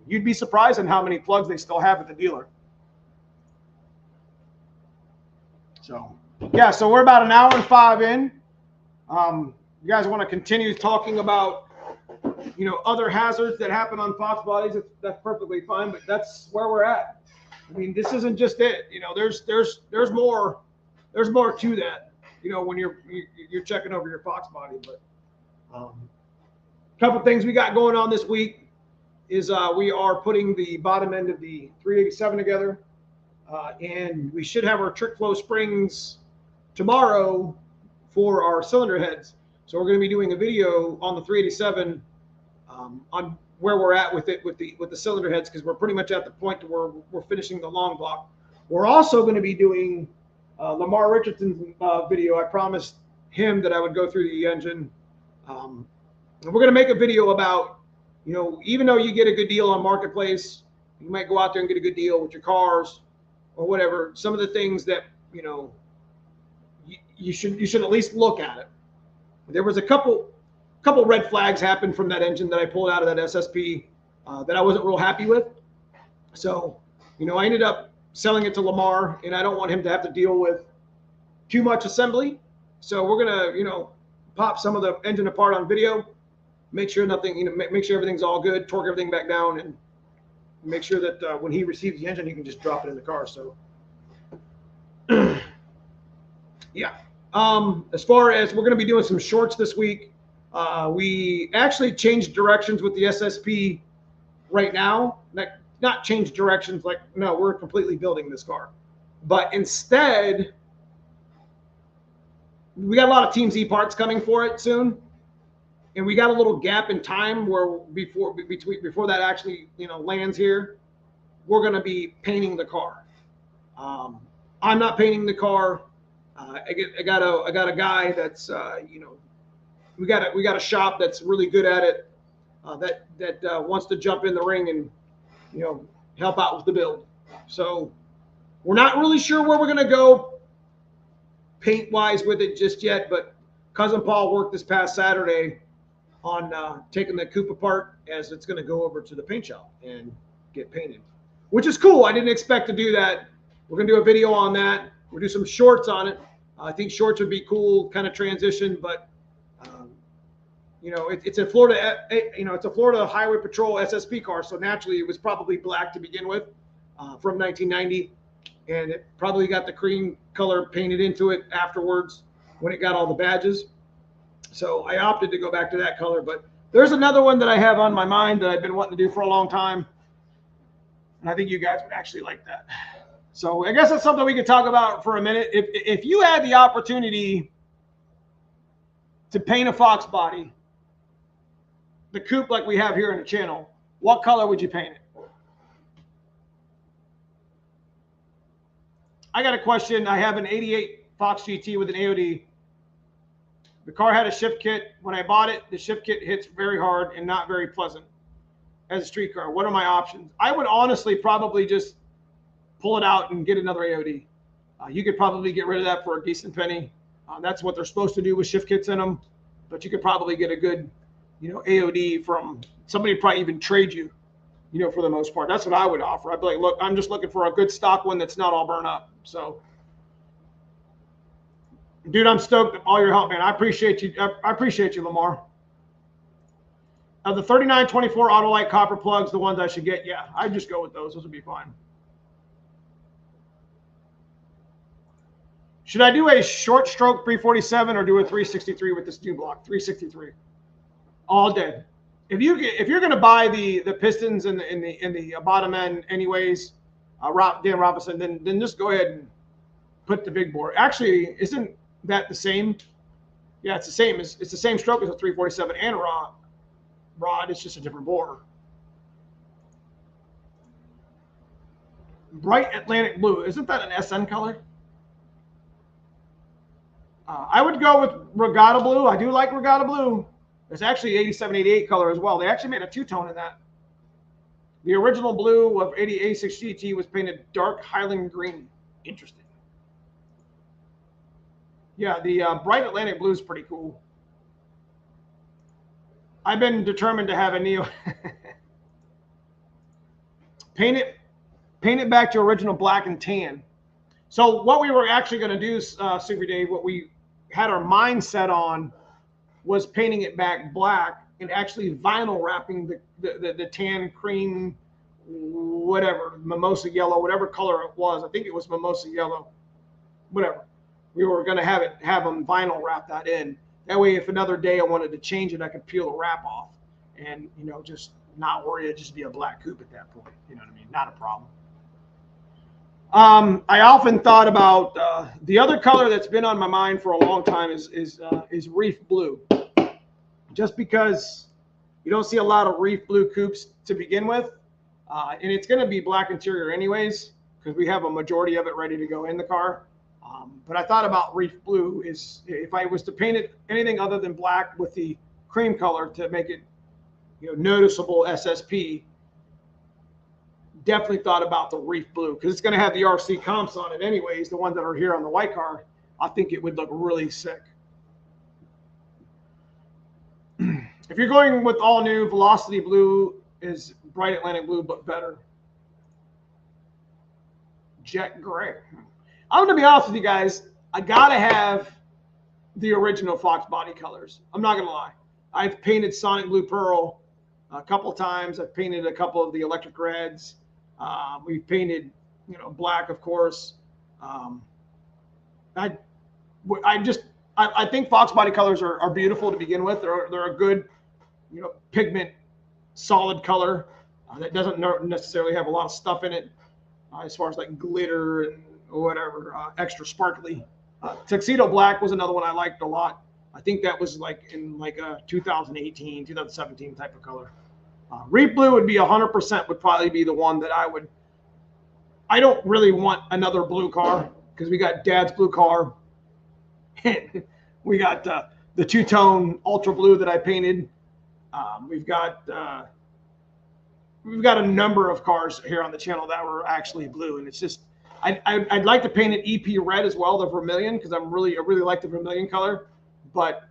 You'd be surprised on how many plugs they still have at the dealer. So yeah, so we're about an hour and 5 in. You guys want to continue talking about other hazards that happen on Fox bodies? That's perfectly fine, but that's where we're at. I mean, this isn't just it. There's more to that. When you're checking over your Fox body. But a couple things we got going on this week is we are putting the bottom end of the 387 together, and we should have our trick flow springs tomorrow for our cylinder heads. So we're going to be doing a video on the 387 on where we're at with the cylinder heads, because we're pretty much at the point where we're finishing the long block. We're also going to be doing Lamar Richardson's video. I promised him that I would go through the engine. And we're going to make a video about, even though you get a good deal on Marketplace, you might go out there and get a good deal with your cars or whatever. Some of the things that, you should at least look at it. There was a couple red flags happened from that engine that I pulled out of that SSP that I wasn't real happy with. So, I ended up selling it to Lamar, and I don't want him to have to deal with too much assembly. So we're gonna, pop some of the engine apart on video, make sure nothing, make sure everything's all good, torque everything back down, and make sure that when he receives the engine, he can just drop it in the car. So, yeah. As far as we're gonna be doing some shorts this week, we actually changed directions with the SSP right now. Not change directions, like, no, we're completely building this car. But instead, we got a lot of Team Z parts coming for it soon. And we got a little gap in time where before that actually, lands here, we're going to be painting the car. I'm not painting the car. I got a guy that's, we got a shop that's really good at it, that wants to jump in the ring and, help out with the build. So we're not really sure where we're going to go paint wise with it just yet, but Cousin Paul worked this past Saturday on taking the coupe apart, as it's going to go over to the paint shop and get painted, which is cool. I didn't expect to do that. We're going to do a video on that. We'll do some shorts on it. I think shorts would be cool, kind of transition, but it's a Florida, it's a Florida Highway Patrol SSP car, so naturally it was probably black to begin with, from 1990, and it probably got the cream color painted into it afterwards when it got all the badges. So I opted to go back to that color, but there's another one that I have on my mind that I've been wanting to do for a long time, and I think you guys would actually like that. So I guess that's something we could talk about for a minute. If you had the opportunity to paint a Fox body, the coupe like we have here in the channel, what color would you paint it? I got a question. I have an 88 Fox GT with an AOD. The car had a shift kit. When I bought it, the shift kit hits very hard and not very pleasant as a street car. What are my options? I would honestly probably just pull it out and get another AOD. You could probably get rid of that for a decent penny. That's what they're supposed to do with shift kits in them. But you could probably get a good, AOD from somebody, probably even trade you, for the most part. That's what I would offer. I'd be like, look, I'm just looking for a good stock one that's not all burnt up. So, dude, I'm stoked all your help, man. I appreciate you. I appreciate you, Lamar. Of the 3924 Autolite copper plugs, the ones I should get, yeah, I'd just go with those. Those would be fine. Should I do a short stroke 347 or do a 363 with this new block? 363, all day. If you're going to buy the pistons in the bottom end anyways, Dan Robinson, then just go ahead and put the big bore. Actually, isn't that the same? Yeah, it's the same. It's the same stroke as a 347 and rod. It's just a different bore. Bright Atlantic Blue. Isn't that an SN color? I would go with Regatta Blue. I do like Regatta Blue. It's actually 87, 88 color as well. They actually made a two-tone in that. The original blue of 86 GT was painted dark Highland green. Interesting. Yeah, the Bright Atlantic Blue is pretty cool. I've been determined to have a Neo. paint it back to original black and tan. So what we were actually going to do, Super Dave, what we had our mind set on was painting it back black and actually vinyl wrapping the tan, cream, whatever, mimosa yellow, whatever color it was. I think it was mimosa yellow, whatever. We were going to have them vinyl wrap that in. That way, if another day I wanted to change it, I could peel the wrap off and, you know, just not worry. It'd just be a black coupe at that point. You know what I mean? Not a problem. I often thought about the other color that's been on my mind for a long time is reef blue. Just because you don't see a lot of reef blue coupes to begin with. And it's going to be black interior anyways, because we have a majority of it ready to go in the car. But I thought about reef blue is if I was to paint it anything other than black with the cream color to make it, you know, noticeable SSP. Definitely thought about the reef blue because it's going to have the RC comps on it anyways, the ones that are here on the white car. I think it would look really sick. If you're going with all new, Velocity Blue is Bright Atlantic Blue, but better. Jet Gray. I'm going to be honest with you guys. I got to have the original Fox body colors. I'm not going to lie. I've painted Sonic Blue Pearl a couple times. I've painted a couple of the electric reds. We've painted, you know, black, of course. I think Fox body colors are beautiful to begin with. They're a good, you know, pigment, solid color that doesn't necessarily have a lot of stuff in it as far as like glitter and whatever, extra sparkly. Tuxedo Black was another one I liked a lot. I think that was like in like a 2018, 2017 type of color. Reef Blue would be 100% would probably be the one that I would. I don't really want another blue car because we got Dad's blue car. We got the two-tone ultra blue that I painted. We've got a number of cars here on the channel that were actually blue, and it's just I'd like to paint it EP red as well, the vermilion, because I really like the vermilion color, but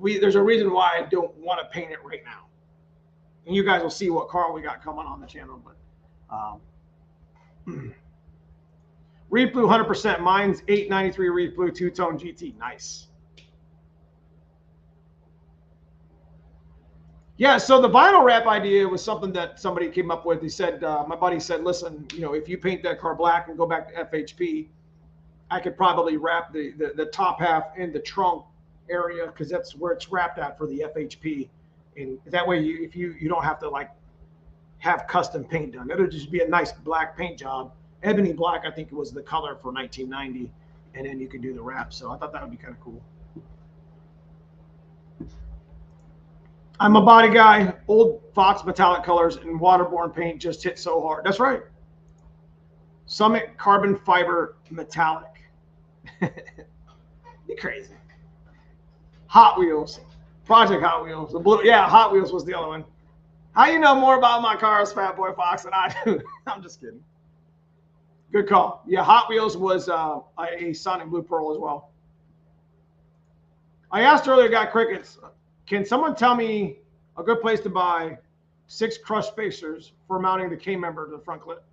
there's a reason why I don't want to paint it right now. And you guys will see what car we got coming on the channel. But Reef Blue 100%. Mine's 893 Reef Blue two-tone GT. Nice. Yeah, so the vinyl wrap idea was something that somebody came up with. He said, my buddy said, listen, you know, if you paint that car black and go back to FHP, I could probably wrap the top half in the trunk area because that's where it's wrapped at for the FHP. And that way you don't have to like have custom paint done. It'll just be a nice black paint job. Ebony black, I think it was the color for 1990. And then you can do the wrap. So I thought that would be kind of cool. I'm a body guy. Old Fox metallic colors and waterborne paint just hit so hard. That's right. Summit carbon fiber metallic. You crazy. Hot Wheels. Project Hot Wheels. The blue, yeah, Hot Wheels was the other one. How you know more about my cars, Fat Boy Fox, than I do? I'm just kidding. Good call. Yeah, Hot Wheels was a Sonic Blue Pearl as well. I asked earlier, got crickets. Can someone tell me a good place to buy 6 crush spacers for mounting the K member to the front clip?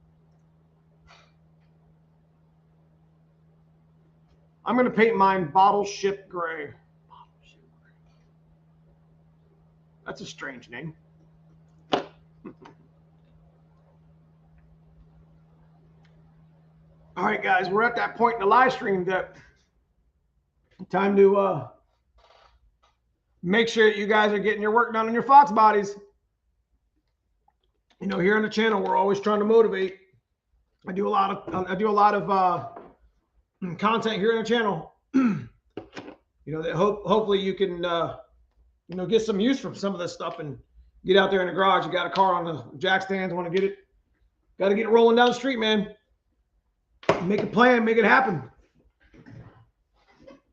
I'm going to paint mine Bottle Ship Gray. That's a strange name. All right, guys, we're at that point in the live stream that time to make sure that you guys are getting your work done on your Fox bodies. You know, here on the channel, we're always trying to motivate. I do a lot of content here on the channel. You know, that hopefully you can you know, get some use from some of this stuff and get out there in the garage. You got a car on the jack stands, want to get it Got to get it rolling down the street, man. Make a plan, make it happen.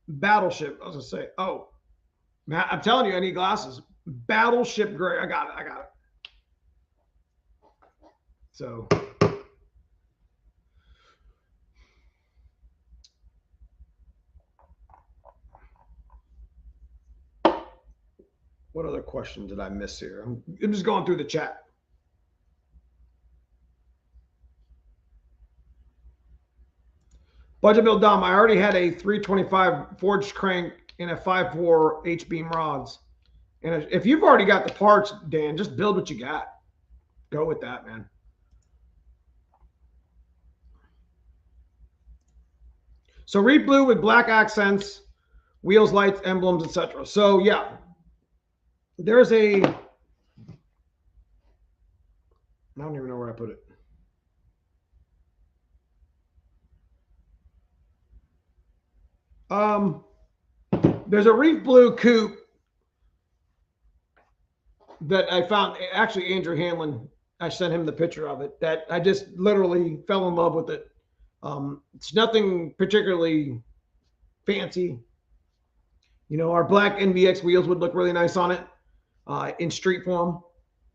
Battleship, I was gonna say. Oh, man, I'm telling you, I need glasses. Battleship gray. I got it. So what other question did I miss here? I'm just going through the chat. Budget Bill Dom, I already had a 325 forged crank and a 5.4 H-beam rods. And if you've already got the parts, Dan, just build what you got. Go with that, man. So reed blue with black accents, wheels, lights, emblems, etc. So yeah, there's a, I don't even know where I put it. There's a reef blue coupe that I found. Actually, Andrew Hanlon, I sent him the picture of it. That I just literally fell in love with it. It's nothing particularly fancy. You know, our black NVX wheels would look really nice on it in street form.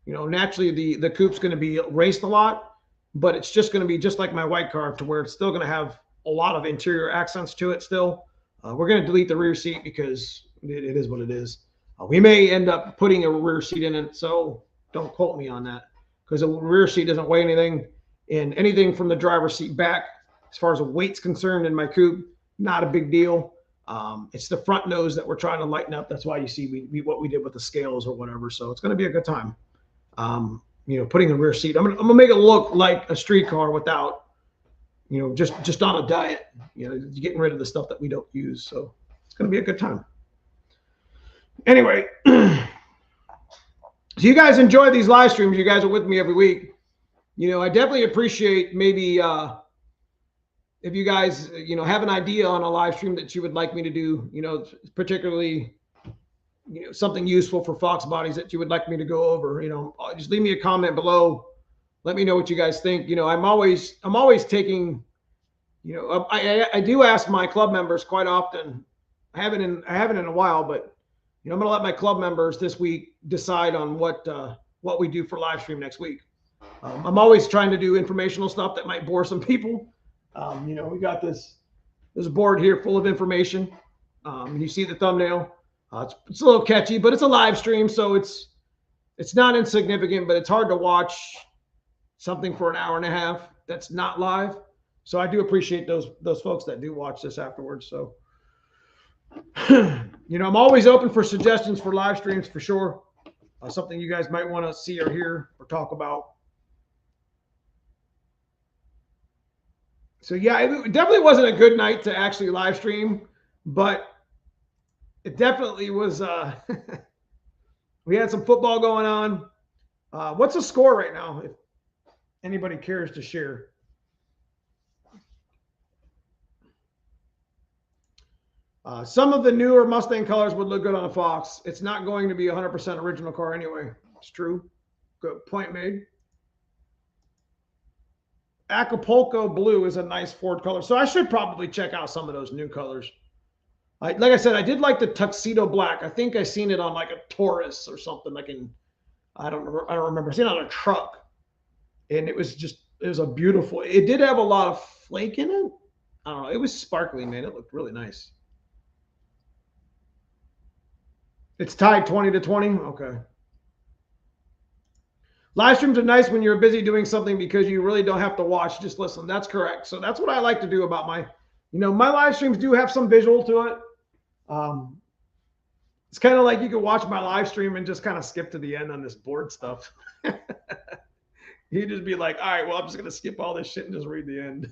You know, naturally the coupe's going to be raced a lot, but it's just going to be just like my white car, to where it's still going to have a lot of interior accents to it still. We're going to delete the rear seat because it is what it is. We may end up putting a rear seat in it, so don't quote me on that, because the rear seat doesn't weigh anything, and anything from the driver's seat back, as far as the weight's concerned in my coupe, not a big deal. It's the front nose that we're trying to lighten up. That's why you see what we did with the scales or whatever. So it's going to be a good time. You know, putting the rear seat, I'm gonna make it look like a street car without, you know, just on a diet, you know, getting rid of the stuff that we don't use. So it's going to be a good time. Anyway, so you guys enjoy these live streams. You guys are with me every week. You know, I definitely appreciate maybe if you guys, you know, have an idea on a live stream that you would like me to do, you know, particularly, you know, something useful for Fox bodies that you would like me to go over, you know, just leave me a comment below. Let me know what you guys think. You know, I'm always taking, you know, I do ask my club members quite often. I haven't in a while, but you know, I'm going to let my club members this week decide on what we do for live stream next week. I'm always trying to do informational stuff that might bore some people. You know, we got this board here full of information. You see the thumbnail. It's a little catchy, but it's a live stream, so it's not insignificant, but it's hard to watch something for an hour and a half that's not live. So I do appreciate those folks that do watch this afterwards. So, you know, I'm always open for suggestions for live streams for sure. Something you guys might want to see or hear or talk about. So yeah, it definitely wasn't a good night to actually live stream, but it definitely was. We had some football going on. What's the score right now, if anybody cares to share? Some of the newer Mustang colors would look good on a Fox. It's not going to be 100% original car anyway. It's true. Good point made. Acapulco blue is a nice Ford color. So I should probably check out some of those new colors. Like I said, I did like the tuxedo black. I think I seen it on like a Taurus or something. Like I don't remember. I seen it on a truck, and it was a beautiful. It did have a lot of flake in it. I don't know. It was sparkly, man. It looked really nice. It's tied 20-20. Okay. Live streams are nice when you're busy doing something because you really don't have to watch. Just listen. That's correct. So that's what I like to do about my live streams do have some visual to it. It's kind of like you can watch my live stream and just kind of skip to the end on this board stuff. You'd just be like, all right, well, I'm just going to skip all this shit and just read the end.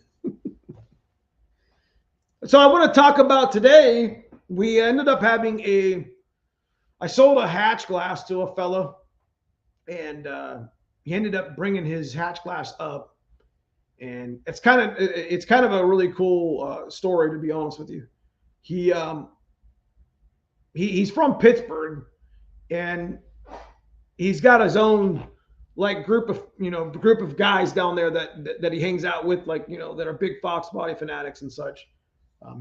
So I want to talk about today. We ended up having I sold a hatch glass to a fellow, and he ended up bringing his hatch glass up. And it's kind of a really cool story, to be honest with you. He's from Pittsburgh, and he's got his own like group of guys down there that he hangs out with, like, that are big Fox body fanatics and such.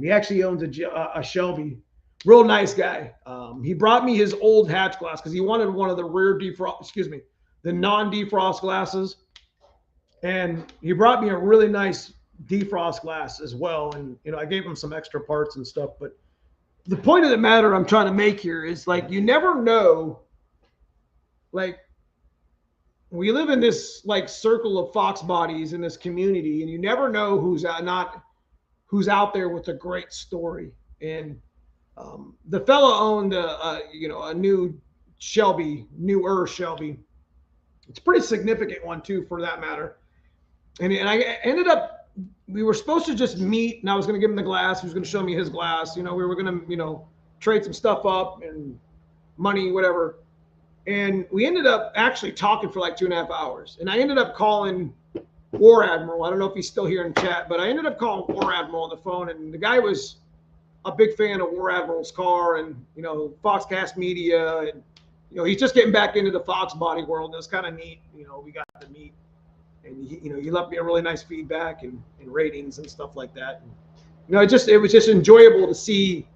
He actually owns a Shelby. Real nice guy. He brought me his old hatch glass because he wanted one of the the non-defrost glasses. And he brought me a really nice defrost glass as well. And, I gave him some extra parts and stuff. But the point of the matter I'm trying to make here is, like, you never know, like, we live in this, like, circle of Fox bodies in this community, and you never know who's out there with a great story. And the fella owned a new Shelby, newer Shelby. It's a pretty significant one too, for that matter. And I ended up, we were supposed to just meet, and I was going to give him the glass. He was going to show me his glass. We were going to, trade some stuff up and money, whatever. And we ended up actually talking for like 2.5 hours. And I ended up calling War Admiral. I don't know if he's still here in chat, but I ended up calling War Admiral on the phone. And the guy was a big fan of War Admiral's car and, Foxcast Media. And, he's just getting back into the Fox body world. And it's kind of neat. We got to meet. And, he left me a really nice feedback and ratings and stuff like that. And, it was just enjoyable to see,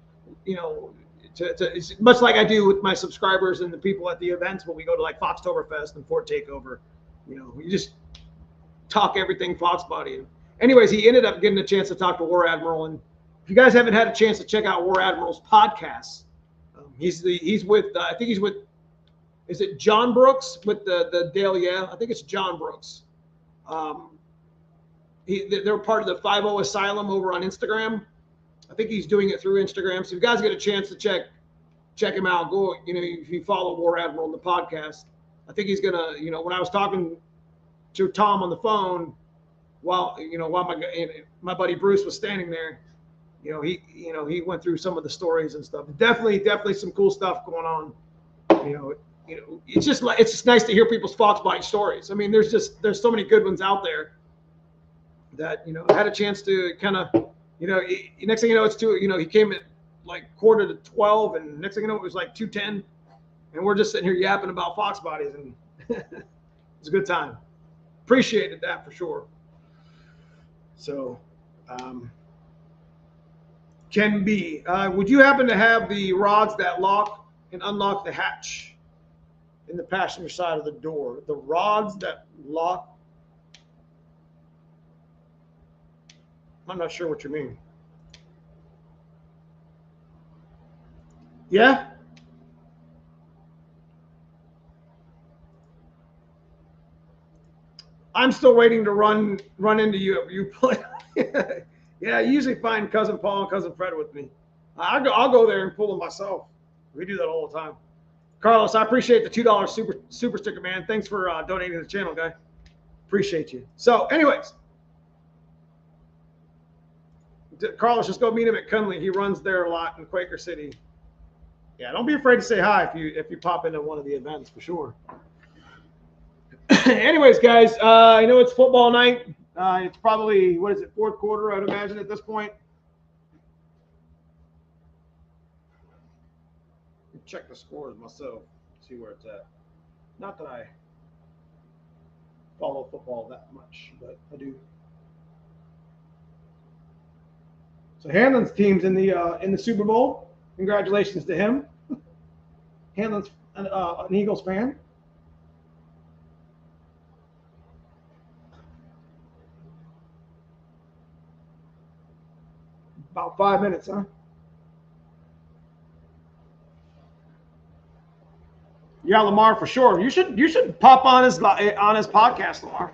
it's much like I do with my subscribers and the people at the events when we go to, like, Foxtoberfest and Fort Takeover. You just talk everything Fox body. Anyways, he ended up getting a chance to talk to War Admiral. And if you guys haven't had a chance to check out War Admiral's podcast, he's with I think he's with, is it John Brooks with the Dale? Yeah, I think it's John Brooks. They're part of the 50 Asylum over on Instagram. I think he's doing it through Instagram. So if you guys get a chance to check him out, go, if you follow War Admiral on the podcast, I think he's gonna, when I was talking to Tom on the phone while my buddy Bruce was standing there, he went through some of the stories and stuff. Definitely some cool stuff going on. It's just nice to hear people's Fox body stories. I mean, there's so many good ones out there that, I had a chance to kind of, next thing you know, it's he came at like 11:45, and next thing you know, it was like 2:10, and we're just sitting here yapping about Fox bodies, and it's a good time. Appreciated that for sure. So, Ken B, would you happen to have the rods that lock and unlock the hatch in the passenger side of the door? The rods that lock. I'm not sure what you mean. Yeah. I'm still waiting to run into you. You play. Yeah, I usually find Cousin Paul and Cousin Fred with me. I'll go there and pull them myself. We do that all the time. Carlos, I appreciate the $2 super sticker, man. Thanks for donating to the channel, guy. Appreciate you. So, anyways, Carlos, just go meet him at Cunley. He runs there a lot in Quaker City. Yeah, don't be afraid to say hi if you pop into one of the events, for sure. Anyways, guys, I know it's football night. It's probably, what is it, fourth quarter, I'd imagine, at this point. Check the scores myself, see where it's at. Not that I follow football that much, but I do. So Hanlon's team's in the Super Bowl. Congratulations to him. Hanlon's an Eagles fan. About 5 minutes, huh? Yeah, Lamar, for sure. You should pop on his podcast, Lamar.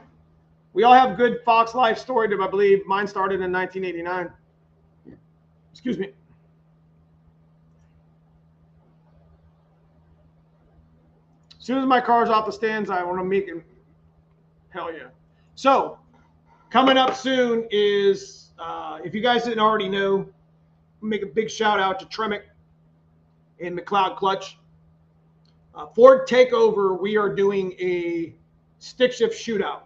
We all have good Fox life story. I believe mine started in 1989. Excuse me. As soon as my car's off the stands, I want to make it. Hell yeah. So, coming up soon is, if you guys didn't already know, make a big shout out to Tremick and McLeod Clutch. Ford Takeover, we are doing a stick shift shootout.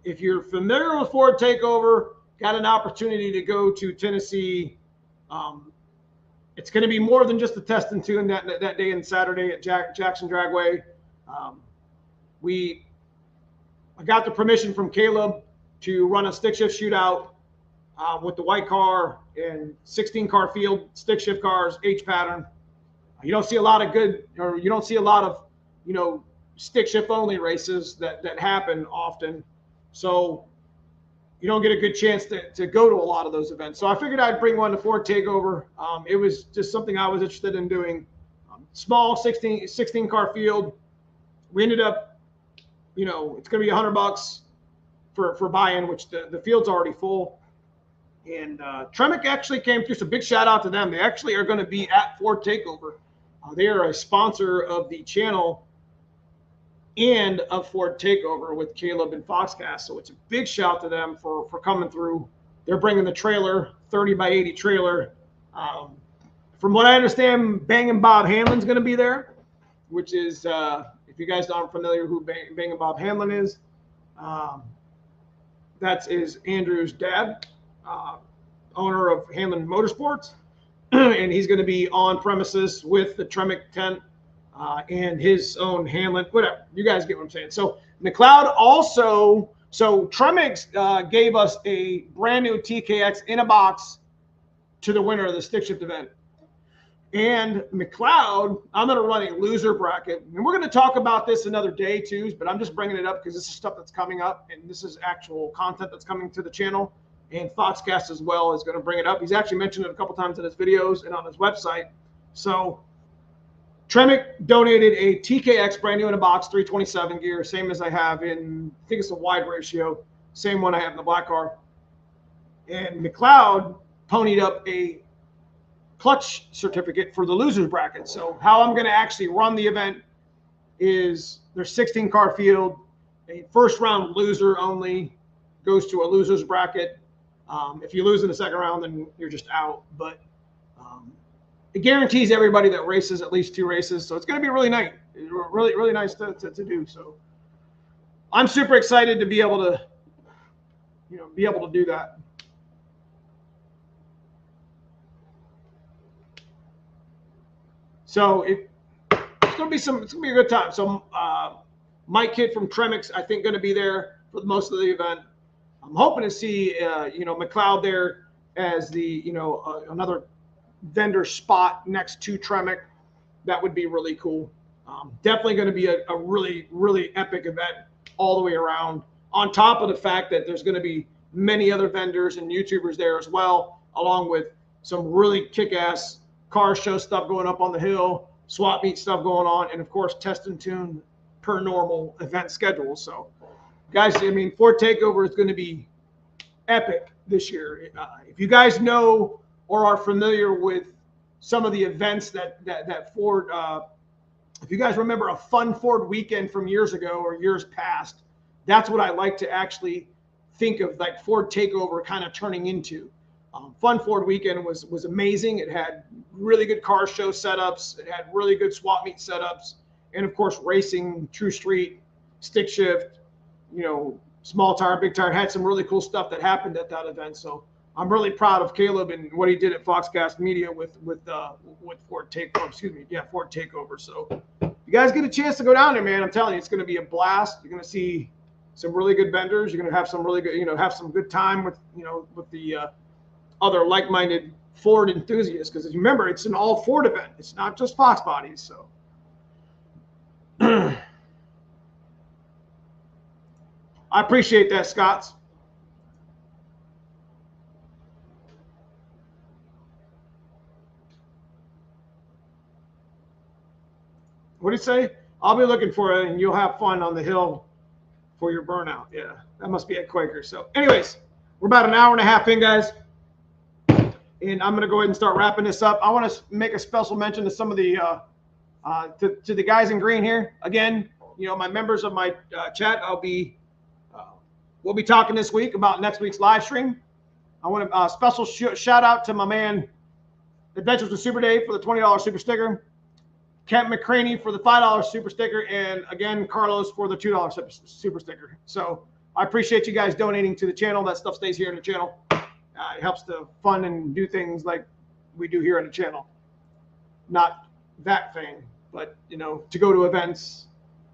If you're familiar with Ford Takeover, got an opportunity to go to Tennessee. It's going to be more than just a test and tune that day and Saturday at Jackson Dragway. I got the permission from Caleb to run a stick shift shootout with the white car and 16 car field stick shift cars, H pattern. You don't see a lot of you don't see a lot of, stick shift only races that happen often. So you don't get a good chance to go to a lot of those events. So I figured I'd bring one to Ford Takeover. It was just something I was interested in doing. Small 16 car field. We ended up, it's going to be $100 for buy-in, which the field's already full. And Tremec actually came through. So big shout out to them. They actually are going to be at Ford Takeover. They are a sponsor of the channel and of Ford Takeover with Caleb and Foxcast. So it's a big shout to them for coming through. They're bringing the trailer, 30 by 80 trailer. From what I understand, Bangin' Bob Hanlon's going to be there, which is, if you guys aren't familiar who Bangin' Bob Hanlon is, that is Andrew's dad, owner of Hanlon Motorsports. And he's going to be on premises with the Tremec tent and his own Hanlon, whatever. You guys get what I'm saying. So McLeod also, so Tremec gave us a brand new TKX in a box to the winner of the stick shift event. And McLeod, I'm going to run a loser bracket. And we're going to talk about this another day too, but I'm just bringing it up because this is stuff that's coming up and this is actual content that's coming to the channel. And Foxcast as well is going to bring it up. He's actually mentioned it a couple times in his videos and on his website. So Tremec donated a TKX brand new in a box, 327 gear, same as I have in, I think it's a wide ratio, same one I have in the black car. And McLeod ponied up a clutch certificate for the losers bracket. So how I'm going to actually run the event is there's 16 car field, a first round loser only goes to a losers bracket. If you lose in the second round, then you're just out. But it guarantees everybody that races at least 2 races. So it's going to be really nice. Really, really nice to do. So I'm super excited to be able to, do that. So it's going to be a good time. So Mike Kidd from Tremec, I think, going to be there for most of the event. I'm hoping to see, McLeod there as the, another vendor spot next to Tremec. That would be really cool. Definitely going to be a really, really epic event all the way around. On top of the fact that there's going to be many other vendors and YouTubers there as well, along with some really kick-ass car show stuff going up on the hill, swap meet stuff going on, and of course, test and tune per normal event schedule. So guys, I mean, Ford Takeover is going to be epic this year. If you guys know or are familiar with some of the events that Ford, if you guys remember a Fun Ford weekend from years ago or years past, that's what I like to actually think of, like Ford Takeover kind of turning into. Fun Ford weekend was amazing. It had really good car show setups. It had really good swap meet setups. And of course, racing, true street, stick shift, small tire, big tire, had some really cool stuff that happened at that event. So I'm really proud of Caleb and what he did at Foxcast Media with Ford Takeover. Ford Takeover. So if you guys get a chance to go down there, man, I'm telling you, it's going to be a blast. You're going to see some really good vendors. You're going to have some really good, have some good time with the other like-minded Ford enthusiasts. Because remember, it's an all Ford event. It's not just Fox bodies. So. I appreciate that, Scotts. What do you say? I'll be looking for it, and you'll have fun on the hill for your burnout. Yeah, that must be at Quaker. So anyways, we're about an hour and a half in, guys. And I'm going to go ahead and start wrapping this up. I want to make a special mention to some of the to the guys in green here. Again, my members of my chat, we'll be talking this week about next week's live stream. I want a special shout out to my man Adventures with Super Dave for the $20 super sticker, Kent McCraney for the $5 super sticker, and again, Carlos for the $2 super sticker. So I appreciate you guys donating to the channel. That stuff stays here in the channel. It helps to fund and do things like we do here on the channel. Not that thing, but to go to events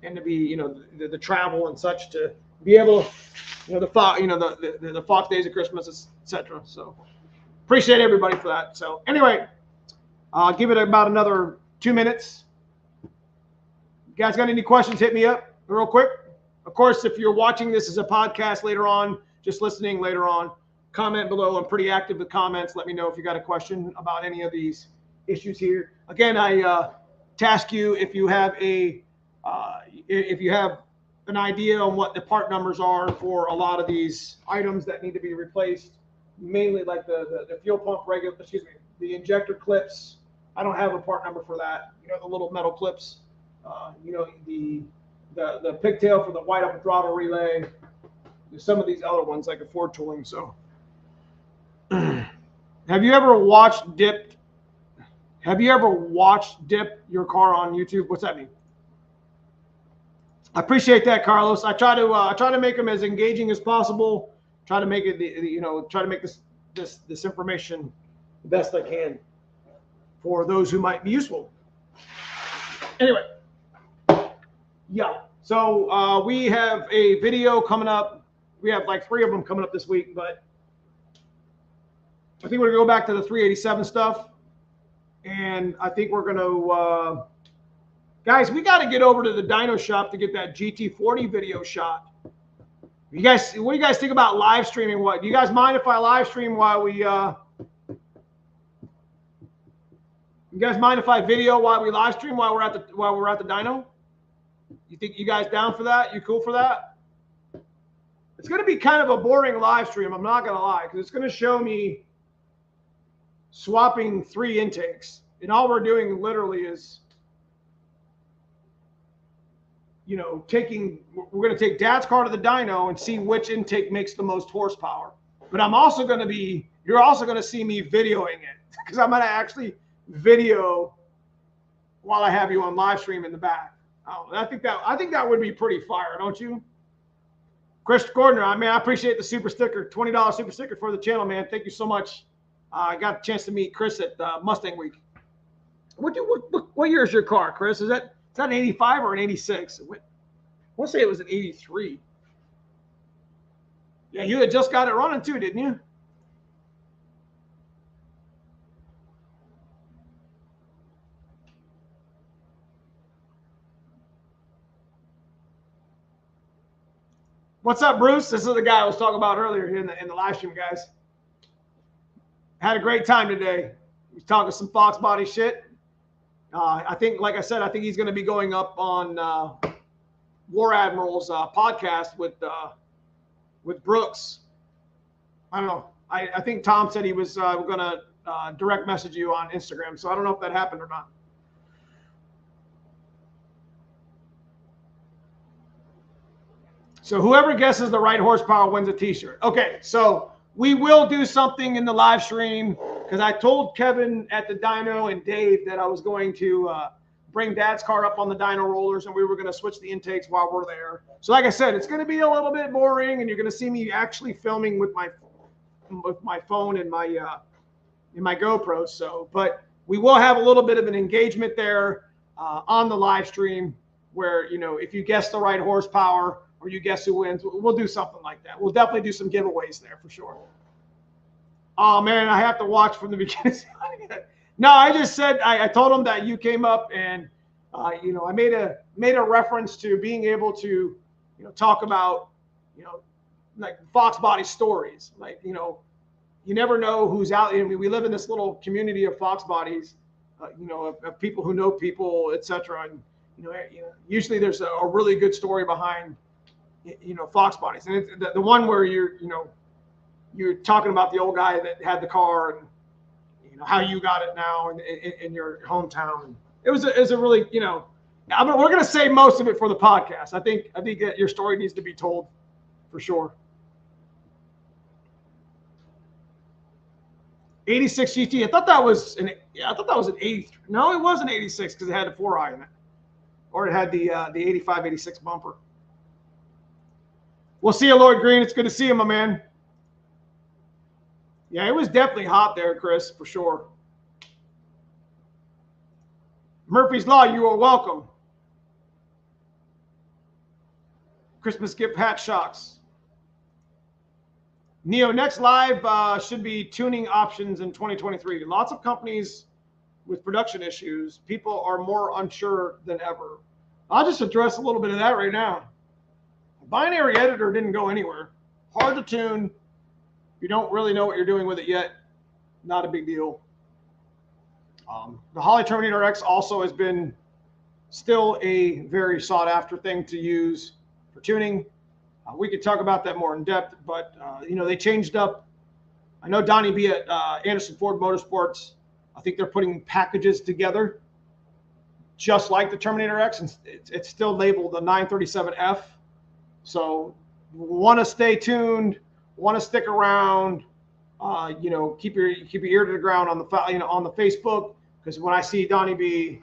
and to be, you know, the travel and such to be able to, you know, the Fox Days of Christmas, etc. So appreciate everybody for that. So anyway, I'll give it about another 2 minutes. You guys got any questions? Hit me up real quick. Of course, if you're watching this as a podcast later on, just listening later on, comment below. I'm pretty active with comments. Let me know if you got a question about any of these issues here. Again, I task you if you have an idea on what the part numbers are for a lot of these items that need to be replaced, mainly like the fuel pump the injector clips. I don't have a part number for that. You know, the little metal clips. You know, the pigtail for the white open throttle relay. There's some of these other ones like a Ford tooling. So, have you ever watched dip your car on YouTube? What's that mean? I appreciate that, Carlos. I try to make them as engaging as possible. Try to make it, try to make this information the best I can for those who might be useful. Anyway, yeah. So we have a video coming up. We have like 3 of them coming up this week, but I think we're gonna go back to the 387 stuff, and I think we're gonna. Guys, we got to get over to the dyno shop to get that GT40 video shot. You guys, what do you guys think about live streaming? What do you guys mind if I live stream while we? You guys mind if I video while we live stream while we're at the dyno? You think you guys down for that? You cool for that? It's going to be kind of a boring live stream. I'm not going to lie, because it's going to show me swapping 3 intakes, and all we're doing literally is, you know, we're going to take Dad's car to the dyno and see which intake makes the most horsepower. But you're also going to see me videoing it, because I'm going to actually video while I have you on live stream in the back. Oh, I think that would be pretty fire, don't you? Chris Gordner, I appreciate the super sticker, $20 super sticker for the channel, man. Thank you so much. I got a chance to meet Chris at Mustang Week. What year is your car, Chris? Is that an 85 or an 86? I want to say it was an 83. Yeah, you had just got it running too, didn't you? What's up, Bruce? This is the guy I was talking about earlier in the live stream, guys. Had a great time today. He's talking some FOXBODY shit. I think, like I said, I think he's going to be going up on War Admiral's podcast with Brooks. I don't know. I think Tom said he was going to direct message you on Instagram. So I don't know if that happened or not. So whoever guesses the right horsepower wins a t-shirt. Okay, so we will do something in the live stream, because I told Kevin at the dyno and Dave that I was going to bring Dad's car up on the dyno rollers, and we were going to switch the intakes while we're there. So like I said, it's going to be a little bit boring, and you're going to see me actually filming with my phone and my GoPro. So, but we will have a little bit of an engagement there on the live stream, where, you know, if you guess the right horsepower or you guess who wins, we'll do something like that. We'll definitely do some giveaways there for sure. Oh man, I have to watch from the beginning. No, I just said, I told him that you came up, and you know, I made a reference to being able to, you know, talk about, you know, like FOXBODY stories. Like, you know, you never know who's out. I mean, we live in this little community of FOXBODYs, you know, of people who know people, etc. And you know, usually there's a really good story behind, you know, FOXBODYs. And it's the one where you're talking about the old guy that had the car, and you know how you got it now in your hometown. It was a really, you know, we're going to save most of it for the podcast. I think that your story needs to be told for sure. 86 GT. I thought that was an 83. No, it was an 86 because it had the 4i in it, or it had the 85, 86 bumper. We'll see you, Lord Green. It's good to see you, my man. Yeah, it was definitely hot there, Chris, for sure. Murphy's Law, you are welcome. Christmas gift hat shocks. Neo, next live should be tuning options in 2023. Lots of companies with production issues. People are more unsure than ever. I'll just address a little bit of that right now. Binary editor didn't go anywhere. Hard to tune. You don't really know what you're doing with it yet. Not a big deal. The Holley Terminator X also has been still a very sought after thing to use for tuning. We could talk about that more in depth, but you know, they changed up. I know Donnie B at Anderson Ford Motorsports, I think they're putting packages together just like the Terminator X, and it's still labeled the 937F. So want to stay tuned, want to stick around, you know, keep your ear to the ground on the on the Facebook, because when I see Donnie B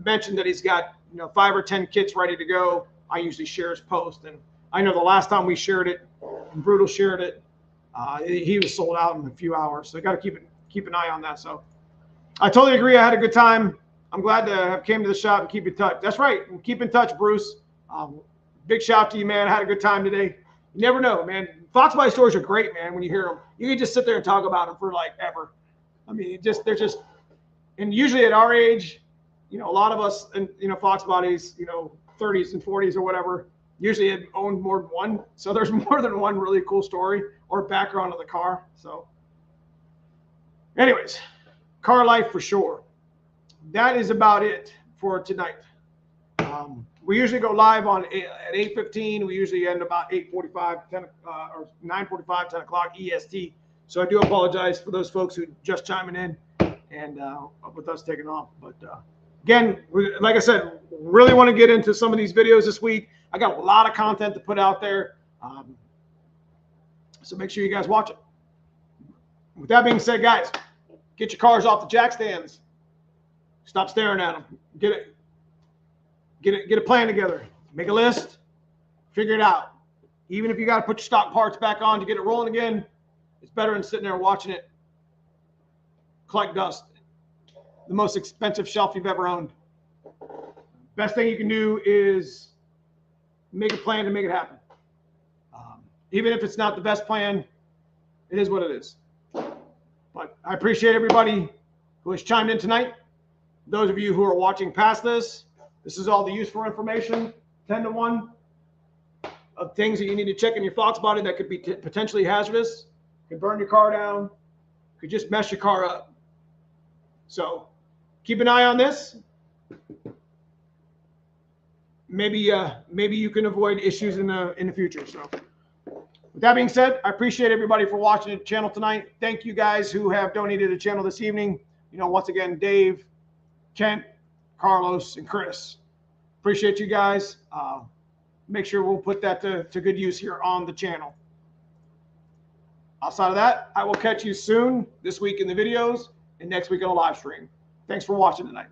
mention that he's got 5 or 10 kits ready to go, I usually share his post. And I know the last time we shared it, and Brutal shared it, he was sold out in a few hours. So I got to keep an eye on that. So I totally agree. I had a good time. I'm glad to have came to the shop and keep in touch. That's right. Keep in touch, Bruce. Big shout out to you, man. I had a good time today. You never know, man. FOXBODY stories are great, man. When you hear them, you can just sit there and talk about them for like ever. I mean, they're just, and usually at our age, a lot of us, and FOXBODYs, 30s and 40s or whatever, usually had owned more than one. So there's more than one really cool story or background of the car. So anyways, car life for sure. That is about it for tonight. We usually go live at 8:15. We usually end about 8:45, 10 or 9:45, 10 o'clock EST. So I do apologize for those folks who just chiming in and with us taking off. But again, like I said, really want to get into some of these videos this week. I got a lot of content to put out there. So make sure you guys watch it. With that being said, guys, get your cars off the jack stands. Stop staring at them. Get a plan together. Make a list. Figure it out. Even if you got to put your stock parts back on to get it rolling again, it's better than sitting there watching it collect dust. The most expensive shelf you've ever owned. Best thing you can do is make a plan to make it happen. Even if it's not the best plan, it is what it is. But I appreciate everybody who has chimed in tonight. Those of you who are watching past this, this is all the useful information, 10 to 1, of things that you need to check in your FOXBODY that could be potentially hazardous, could burn your car down, could just mess your car up. So keep an eye on this. Maybe you can avoid issues in the future. So with that being said, I appreciate everybody for watching the channel tonight. Thank you guys who have donated to the channel this evening. Once again, Dave, Kent, Carlos, and Chris. Appreciate you guys. Make sure we'll put that to good use here on the channel. Outside of that, I will catch you soon this week in the videos and next week on a live stream. Thanks for watching tonight.